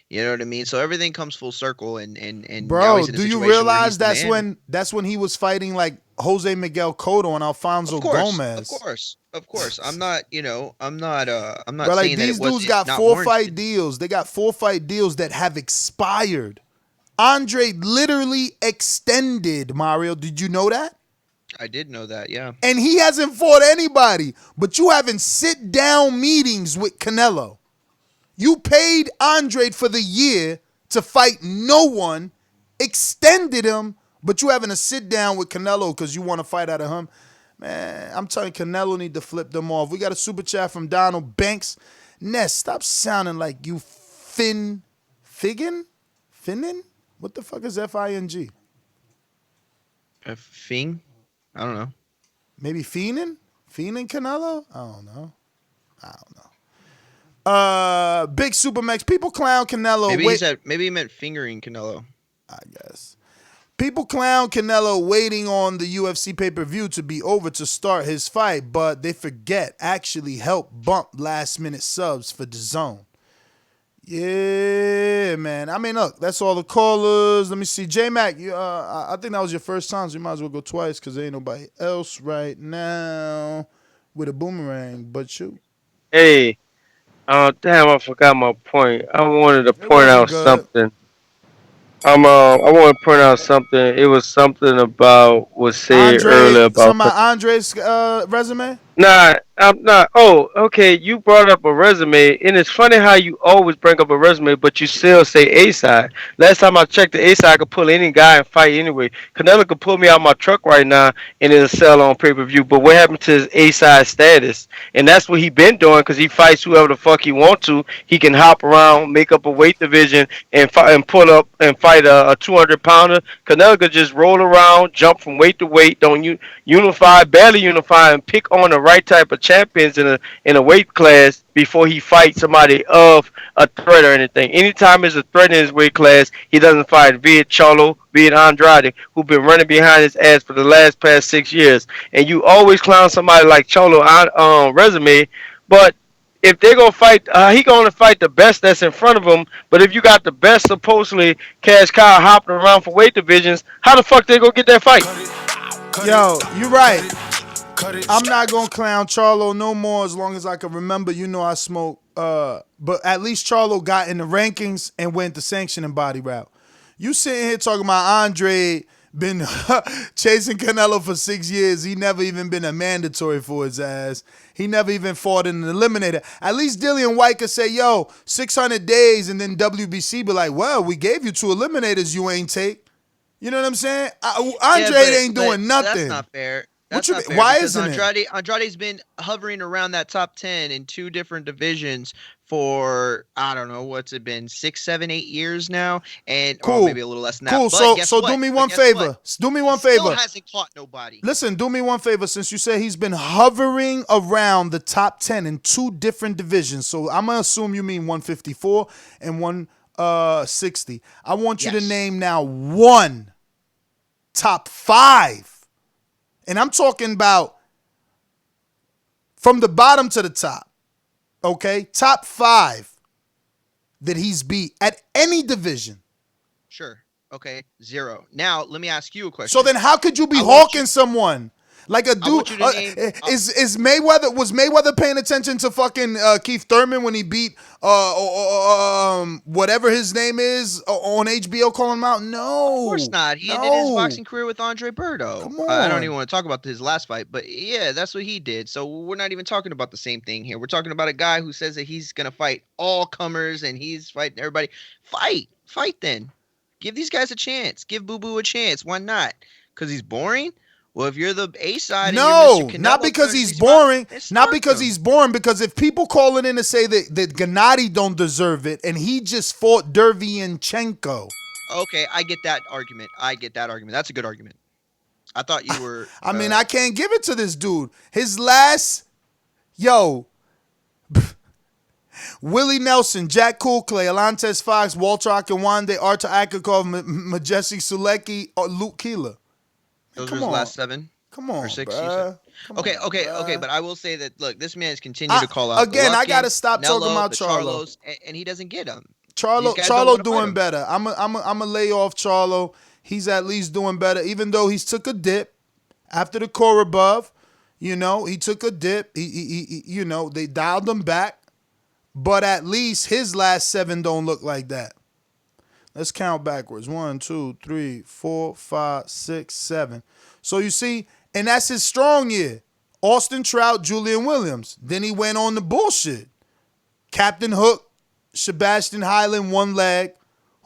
You know what I mean? So everything comes full circle and bro, do you realize that's when he was fighting like Jose Miguel Cotto and Alfonso Gomez? Of course. I'm not Bro, saying like, that these dudes got 4-fight deals. They got 4-fight deals that have expired. Andre literally extended, Mario. Did you know that? I did know that, yeah. And he hasn't fought anybody, but you having sit-down meetings with Canelo. You paid Andre for the year to fight no one, extended him, but you having a sit-down with Canelo because you want to fight out of him. Man, I'm telling you, Canelo need to flip them off. We got a super chat from Donald Banks. Ness, stop sounding like you Finnin? What the fuck is F-I-N-G? Fing? I don't know. Maybe Fiendin Canelo? I don't know. Big Supermax. People clown Canelo. Maybe he meant fingering Canelo. I guess. People clown Canelo waiting on the UFC pay-per-view to be over to start his fight, but they forget actually help bump last-minute subs for DAZN. Yeah, man. I mean, look, that's all the callers. Let me see. J-Mac, I think that was your first time, so you might as well go twice because there ain't nobody else right now with a boomerang but you. Hey, damn, I forgot my point. I wanted to point out something. I want to point out something. It was something about was said earlier about something about Andre's resume. Nah, I'm not. Oh, okay. You brought up a resume, and it's funny how you always bring up a resume, but you still say A side. Last time I checked, the A side could pull any guy and fight anyway. Canelo could pull me out my truck right now, and it'll sell on pay per view. But what happened to his A side status? And that's what he been doing because he fights whoever the fuck he want to. He can hop around, make up a weight division, and pull up and fight a 200-pounder. Canelo could just roll around, jump from weight to weight, don't unify, barely unify, and pick on the right type of champions in a weight class before he fights somebody of a threat or anything. Anytime there's a threat in his weight class, he doesn't fight, be it Charlo, be it Andrade, who've been running behind his ass for the past 6 years. And you always clown somebody like Charlo on resume, but if they're going to fight, he going to fight the best that's in front of him. But if you got the best, supposedly, cash cow hopping around for weight divisions, how the fuck they going to get that fight? Yo, you right. I'm not going to clown Charlo no more as long as I can remember. You know I smoke. But at least Charlo got in the rankings and went the sanctioning body route. You sitting here talking about Andre been chasing Canelo for 6 years. He never even been a mandatory for his ass. He never even fought in an eliminator. At least Dillian White could say, yo, 600 days, and then WBC be like, well, we gave you 2 eliminators you ain't take. You know what I'm saying? Yeah, Andre ain't doing but nothing. That's not fair. What That's you not mean? fair Why because isn't it? Andrade's been hovering around that top 10 in 2 different divisions for I don't know what's it been 6, 7, 8 years now, and or maybe a little less than that. Cool. But guess So what? do me But one guess what? favor. Do me one Still favor. hasn't caught nobody. Listen, do me one favor. Since you said he's been hovering around the top 10 in 2 different divisions, so I'm gonna assume you mean 154 and 160. I want you to name now one top 5, and I'm talking about from the bottom to the top. Okay, top 5 that he's beat at any division. Sure. Okay. 0. Now let me ask you a question. So then, how could you be hawking someone like a dude? I want you to name. Is Mayweather? Was Mayweather paying attention to fucking Keith Thurman when he beat whatever his name is on HBO? Calling him out? No, Of course not. He ended his boxing career with Andre Berto. Come on. I don't even want to talk about his last fight, but yeah, that's what he did. So we're not even talking about the same thing here. We're talking about a guy who says that he's gonna fight all comers and he's fighting everybody. Fight then. Give these guys a chance. Give Boo Boo a chance. Why not? Because he's boring? Well, if you're the A side, no, and you're Mr. Canelo, not because he's boring. Not start because them. he's boring. Because if people call it in to say that Gennadiy don't deserve it, and he just fought Derevyanchenko. Okay, I get that argument. That's a good argument. I thought you were. I mean, I can't give it to this dude. His last, Willie Nelson, Jack Coolclay, Alantez Fox, Walter Akinwande, Artur Akakov, Majeski Sulecki, Luke Keeler. Those were his last 7. Come on, or 6. bruh. Okay. But I will say that look, this man has continued to call out. Again, I Golovkin, gotta stop talking Canelo, about the Charlo. Charlos, and he doesn't get them. Charlo doing better. I'm a lay off Charlo. He's at least doing better, even though he's took a dip after the Korobov. He took a dip. He they dialed him back. But at least his last 7 don't look like that. Let's count backwards. 1, 2, 3, 4, 5, 6, 7. So you see, and that's his strong year. Austin Trout, Julian Williams. Then he went on the bullshit. Captain Hook, Sebastian Highland, 1 leg.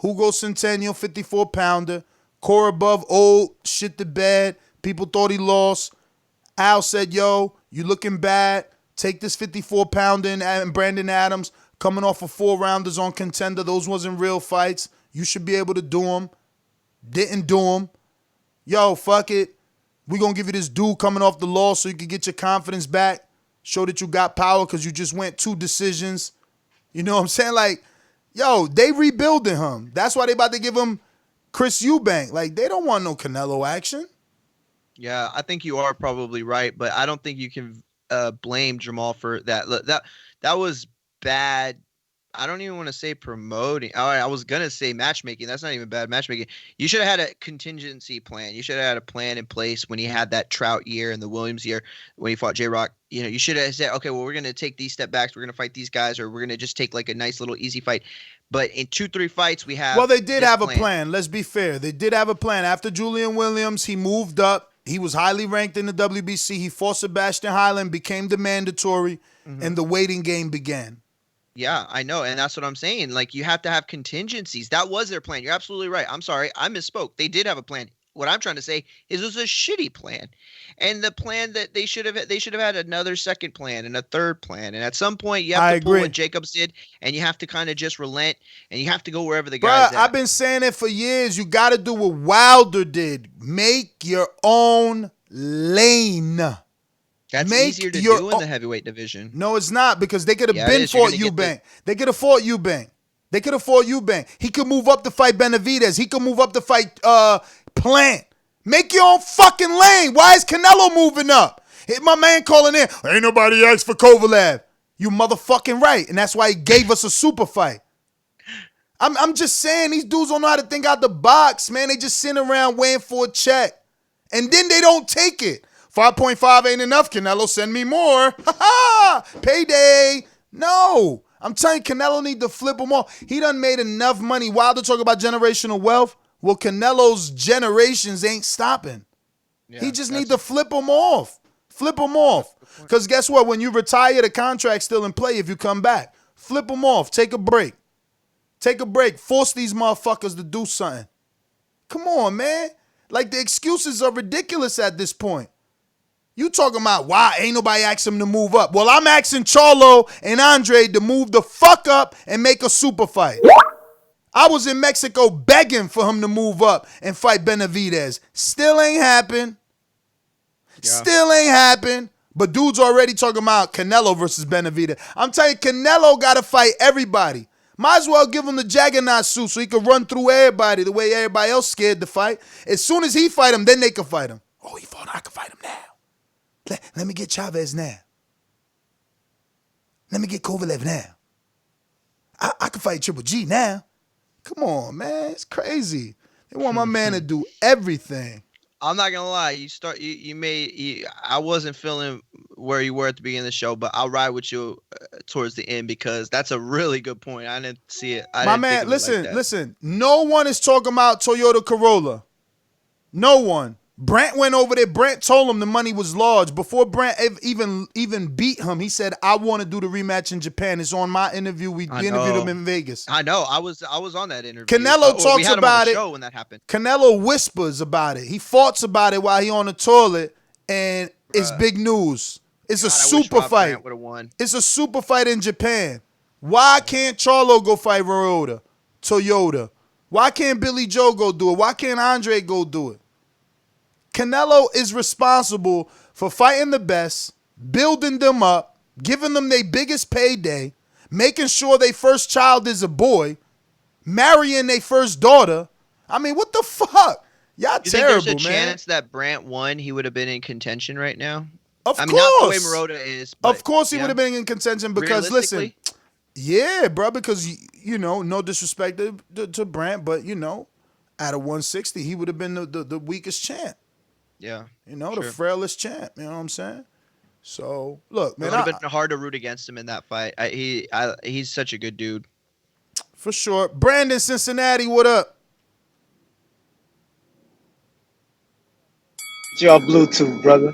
Hugo Centennial, 54-pounder. Korobov, old, shit the bed. People thought he lost. Al said, yo, you looking bad. Take this 54-pounder and Brandon Adams coming off of 4-rounders on Contender. Those wasn't real fights. You should be able to do them. Didn't do them. Yo, fuck it. We going to give you this dude coming off the loss so you can get your confidence back. Show that you got power because you just went 2 decisions. You know what I'm saying? Like, yo, they rebuilding him. That's why they about to give him Chris Eubank. Like, they don't want no Canelo action. Yeah, I think you are probably right, but I don't think you can blame Jamal for that. Look, that was bad. I don't even want to say promoting. I was gonna say matchmaking. That's not even bad matchmaking. You should have had a contingency plan. You should have had a plan in place when he had that Trout year and the Williams year when he fought J-Rock. You should have said, okay, well, we're gonna take these step backs. We're gonna fight these guys, or we're gonna just take like a nice little easy fight. But in 2-3 fights, we have. Well, they did have a plan. Let's be fair. They did have a plan. After Julian Williams, he moved up. He was highly ranked in the WBC. He fought Sebastian Highland, became the mandatory, and the waiting game began. Yeah, I know. And that's what I'm saying. Like, you have to have contingencies. That was their plan. You're absolutely right. I'm sorry. I misspoke. They did have a plan. What I'm trying to say is it was a shitty plan. And the plan that they should have had another second plan and a third plan. And at some point, you have to pull what Jacobs did, and you have to kind of just relent, and you have to go wherever the guy's at. I've been saying it for years. You got to do what Wilder did. Make your own lane. That's easier to do in the heavyweight division. No, it's not, because they could have been fought Eubank. They could have fought Eubank. He could move up to fight Benavidez. He could move up to fight Plant. Make your own fucking lane. Why is Canelo moving up? My man calling in, ain't nobody asked for Kovalev. You motherfucking right. And that's why he gave us a super fight. I'm just saying, these dudes don't know how to think out the box, man. They just sitting around waiting for a check. And then they don't take it. 5.5 ain't enough. Canelo, send me more. Payday. No. I'm telling you, Canelo need to flip them off. He done made enough money. Wilder talk about generational wealth. Well, Canelo's generations ain't stopping. Yeah, he just need to flip them off. Flip them off. Because guess what? When you retire, the contract's still in play if you come back. Flip them off. Take a break. Take a break. Force these motherfuckers to do something. Come on, man. Like, the excuses are ridiculous at this point. You talking about why ain't nobody asking him to move up? Well, I'm asking Charlo and Andre to move the fuck up and make a super fight. I was in Mexico begging for him to move up and fight Benavidez. Still ain't happened. Yeah. Still ain't happened. But dude's already talking about Canelo versus Benavidez. I'm telling you, Canelo got to fight everybody. Might as well give him the Juggernaut suit so he can run through everybody the way everybody else scared to fight. As soon as he fight him, then they can fight him. Oh, he fought. I can fight him now. Let me get Chavez now. Let me get Kovalev now. I can fight Triple G now. Come on, man. It's crazy. They want my man to do everything. I'm not gonna lie. I wasn't feeling where you were at the beginning of the show, but I'll ride with you towards the end because that's a really good point. I didn't see it. My man, listen. No one is talking about Toyota Corolla. No one. Brant went over there. Brant told him the money was large. Before Brant even beat him, he said, I want to do the rematch in Japan. It's on my interview. We interviewed him in Vegas. I know. I was on that interview. Canelo talks about it. Show when that happened. Canelo whispers about it. He farts about it while he on the toilet, and it's big news. It's a super fight. It's a super fight in Japan. Why can't Charlo go fight Ryota? Toyota? Why can't Billy Joe go do it? Why can't Andre go do it? Canelo is responsible for fighting the best, building them up, giving them their biggest payday, making sure their first child is a boy, marrying their first daughter. I mean, what the fuck? Y'all you terrible, think there's a man. chance that Brant won, he would have been in contention right now? Of course. Not the way Murata is. But, of course he would have been in contention because, listen, yeah, bro, because, no disrespect to Brant, but, out of 160, he would have been the weakest champ. Yeah. The frailest champ. You know what I'm saying? So, look, man. It would have been hard to root against him in that fight. He's such a good dude. For sure. Brandon, Cincinnati, what up? It's your Bluetooth, brother.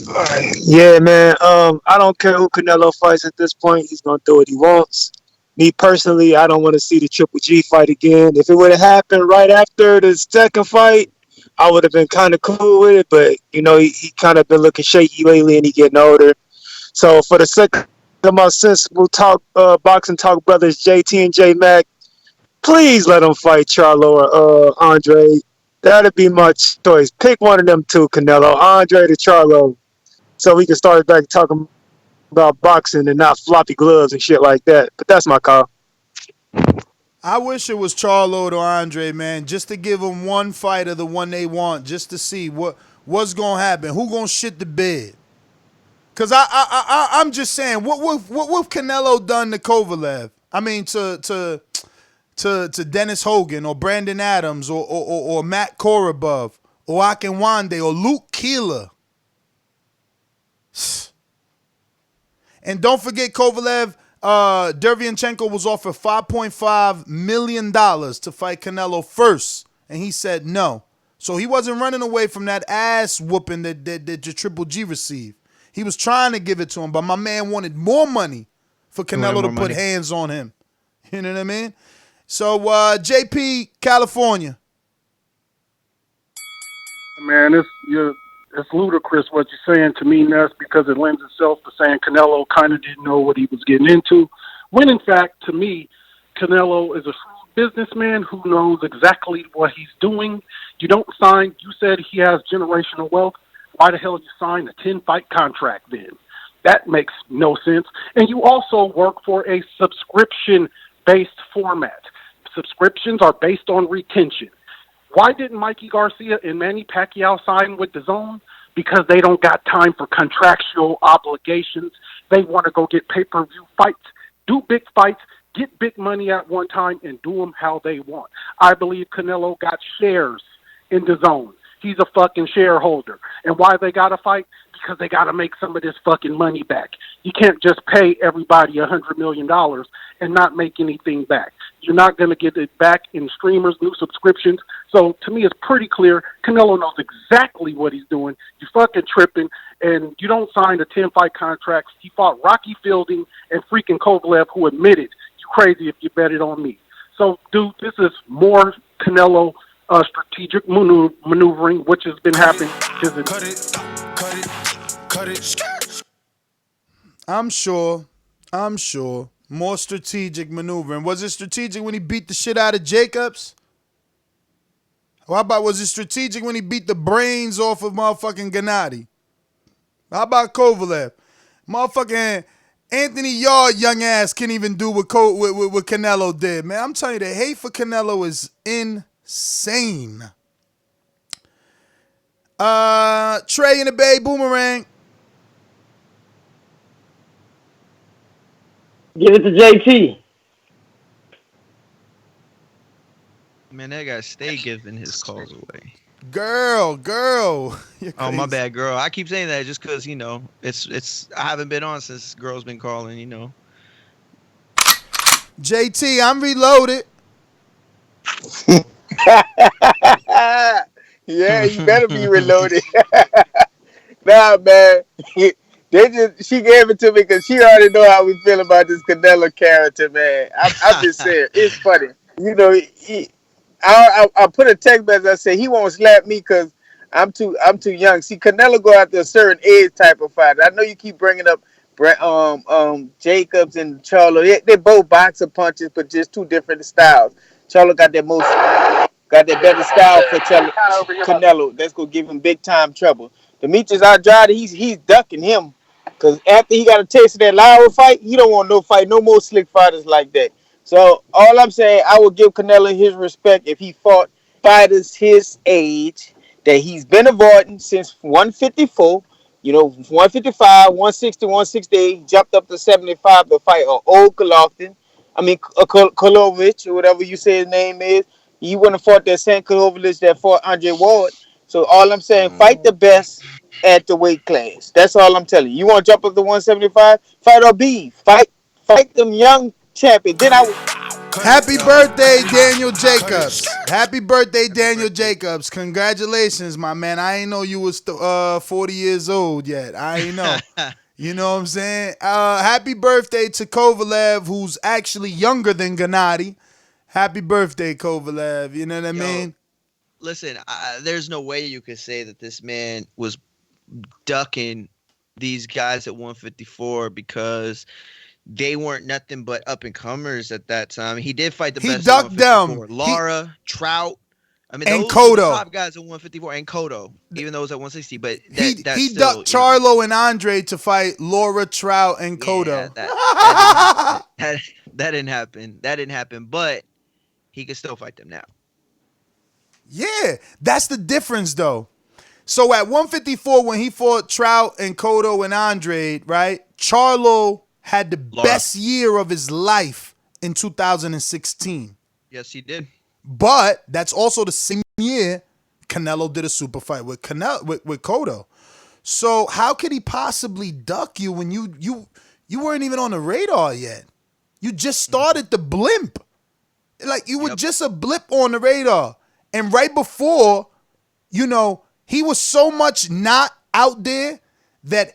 All right. Yeah, man. I don't care who Canelo fights at this point. He's going to do what he wants. Me personally, I don't want to see the Triple G fight again. If it would have happened right after the second fight, I would have been kind of cool with it. But, he kind of been looking shaky lately and he getting older. So for the sake of my sensible boxing talk brothers, JT and J Mac, please let them fight Charlo or Andre. That'd be my choice. Pick one of them two, Canelo, Andre to Charlo, so we can start back talking about boxing and not floppy gloves and shit like that. But that's my call. I wish it was Charlo to Andre, man, just to give them one fight of the one they want, just to see what's gonna happen, who gonna shit the bed. Cause I'm just saying, what Canelo done to Kovalev? I mean, to Dennis Hogan or Brandon Adams or Matt Korobov or Akinwande or Luke Keeler. And don't forget, Kovalev, Derevyanchenko was offered $5.5 million to fight Canelo first, and he said no. So he wasn't running away from that ass whooping that Triple G received. He was trying to give it to him, but my man wanted more money for Canelo to put hands on him. You know what I mean? So, JP, California. Man, it's ludicrous what you're saying to me, Ness, because it lends itself to saying Canelo kind of didn't know what he was getting into. When, in fact, to me, Canelo is a shrewd businessman who knows exactly what he's doing. You don't sign, you said he has generational wealth. Why the hell did you sign a 10-fight contract then? That makes no sense. And you also work for a subscription-based format. Subscriptions are based on retention. Why didn't Mikey Garcia and Manny Pacquiao sign with DAZN? Because they don't got time for contractual obligations. They want to go get pay-per-view fights, do big fights, get big money at one time, and do them how they want. I believe Canelo got shares in DAZN. He's a fucking shareholder. And why they got to fight? Because they got to make some of this fucking money back. You can't just pay everybody $100 million and not make anything back. You're not going to get it back in streamers, new subscriptions. So to me, it's pretty clear. Canelo knows exactly what he's doing. You fucking tripping, and you don't sign a 10-fight contract. He fought Rocky Fielding and freaking Kovalev, who admitted you crazy if you bet it on me. So, dude, this is more Canelo strategic maneuvering, which has been happening. I'm sure. More strategic maneuvering. Was it strategic when he beat the shit out of Jacobs? How about, was it strategic when he beat the brains off of motherfucking Gennadiy? How about Kovalev? Motherfucking Anthony Yard young ass can't even do what Canelo did, man. I'm telling you, the hate for Canelo is insane. Trey in the Bay, Boomerang. Give it to JT. Man, that guy stay giving his calls away. Girl. Oh, my bad, girl. I keep saying that just because, it's I haven't been on since girl's been calling, JT, I'm reloaded. Yeah, you better be reloaded. Nah, man. She gave it to me because she already know how we feel about this Canelo character, man. I'm just saying, it's funny. I put a text message. I said he won't slap me because I'm too young. See, Canelo go after a certain age type of fighter. I know you keep bringing up Jacobs and Charlo. They both boxer punches, but just two different styles. Charlo got that better style for Canelo. That's gonna give him big time trouble. Demetrius Andrade, he's ducking him because after he got a taste of that Lowry fight, he don't want no more slick fighters like that. So all I'm saying, I would give Canelo his respect if he fought fighters his age that he's been avoiding since 154. 155, 160, 168, jumped up to 75 to fight an old Golovkin. Kolovich, or whatever you say his name is. He wouldn't have fought that same Kolovich that fought Andre Ward. So all I'm saying, fight the best at the weight class. That's all I'm telling you. You want to jump up to 175? Fight or be. Fight them young champions. Then Happy birthday, Daniel Jacobs. Happy birthday, Daniel Jacobs. Congratulations, my man. I ain't know you was 40 years old yet. I ain't know. You know what I'm saying? Happy birthday to Kovalev, who's actually younger than Gennadiy. Happy birthday, Kovalev. You know what I mean? Listen, there's no way you could say that this man was ducking these guys at 154 because they weren't nothing but up and comers at that time. He did fight the best. He ducked them. Lara, Trout. And those Cotto. Were the top guys at 154 and Cotto, even though it was at 160. But he ducked Charlo and Andre to fight Lara, Trout, and Cotto. That didn't happen. That didn't happen. But he can still fight them now. Yeah, that's the difference, though. So at 154, when he fought Trout and Cotto and Andre, right? Charlo had the best year of his life in 2016. Yes, he did. But that's also the same year Canelo did a super fight with Cotto. So how could he possibly duck you when you weren't even on the radar yet? You just started the blimp. Like you were just a blip on the radar. And right before, he was so much not out there that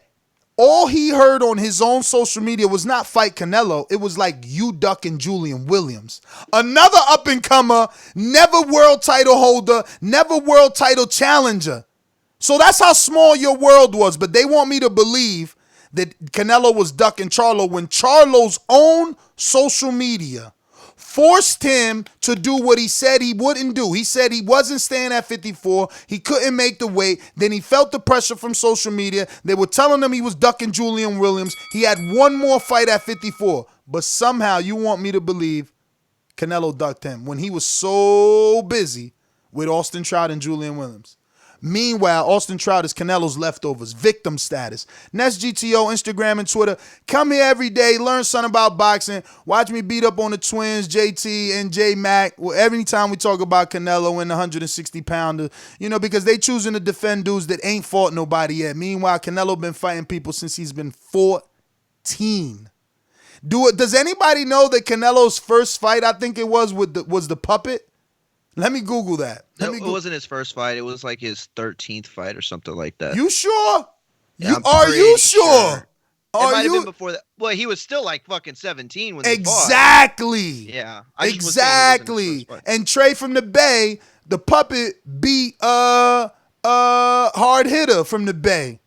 all he heard on his own social media was not fight Canelo. It was like you ducking Julian Williams. Another up-and-comer, never world title holder, never world title challenger. So that's how small your world was. But they want me to believe that Canelo was ducking Charlo when Charlo's own social media forced him to do what he said he wouldn't do. He said he wasn't staying at 54. He couldn't make the weight. Then he felt the pressure from social media. They were telling him he was ducking Julian Williams. He had one more fight at 54. But somehow you want me to believe Canelo ducked him when he was so busy with Austin Trout and Julian Williams. Meanwhile, Austin Trout is Canelo's leftovers, victim status. Nest GTO, Instagram, and Twitter. Come here every day, learn something about boxing. Watch me beat up on the twins, JT and J Mac. Every time we talk about Canelo and the 160-pounder, because they choosing to defend dudes that ain't fought nobody yet. Meanwhile, Canelo been fighting people since he's been 14. Does anybody know that Canelo's first fight, I think it was the puppet? Let me Google that. It wasn't his first fight. It was like his 13th fight or something like that. You sure? Yeah, Are you sure? It might have been before that. Well, he was still like fucking 17 when they fought. Exactly. Yeah. Exactly. And Trey from the Bay, the puppet beat hard hitter from the Bay.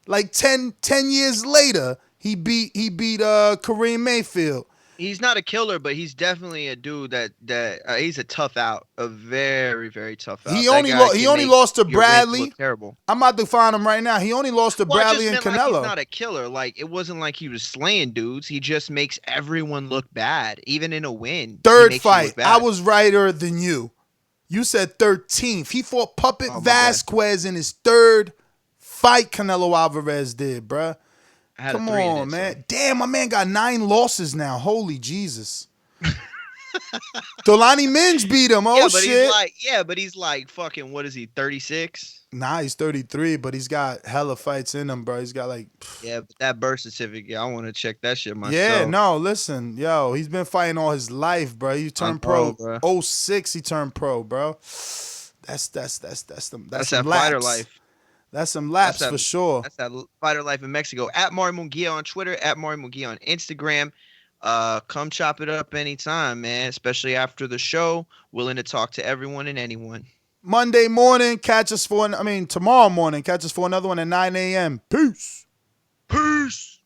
Like 10 years later, he beat Kareem Mayfield. He's not a killer, but he's definitely a dude that he's a tough out, a very, very tough out. He only lost to Bradley. Terrible. I'm about to find him right now. He only lost to Bradley and Canelo. Like he's not a killer. Like it wasn't like he was slaying dudes. He just makes everyone look bad, even in a win. Third fight. I was righter than you. You said 13th. He fought Puppet Vasquez in his third fight. Canelo Alvarez did, bruh. Come on, man. So. Damn, my man got 9 losses now. Holy Jesus. Dolani Minge beat him. Oh, shit. But he's like fucking, what is he, 36? Nah, he's 33, but he's got hella fights in him, bro. He's got like... Yeah, but that birth certificate, I want to check that shit myself. Yeah, no, listen. Yo, he's been fighting all his life, bro. He turned pro. 06, he turned pro, bro. That's that fighter life. That's some laps for sure. That's that fighter life in Mexico. At Mario Munguia on Twitter, at Mario Munguia on Instagram. Come chop it up anytime, man, especially after the show. Willing to talk to everyone and anyone. Monday morning, tomorrow morning, catch us for another one at 9 a.m. Peace. Peace.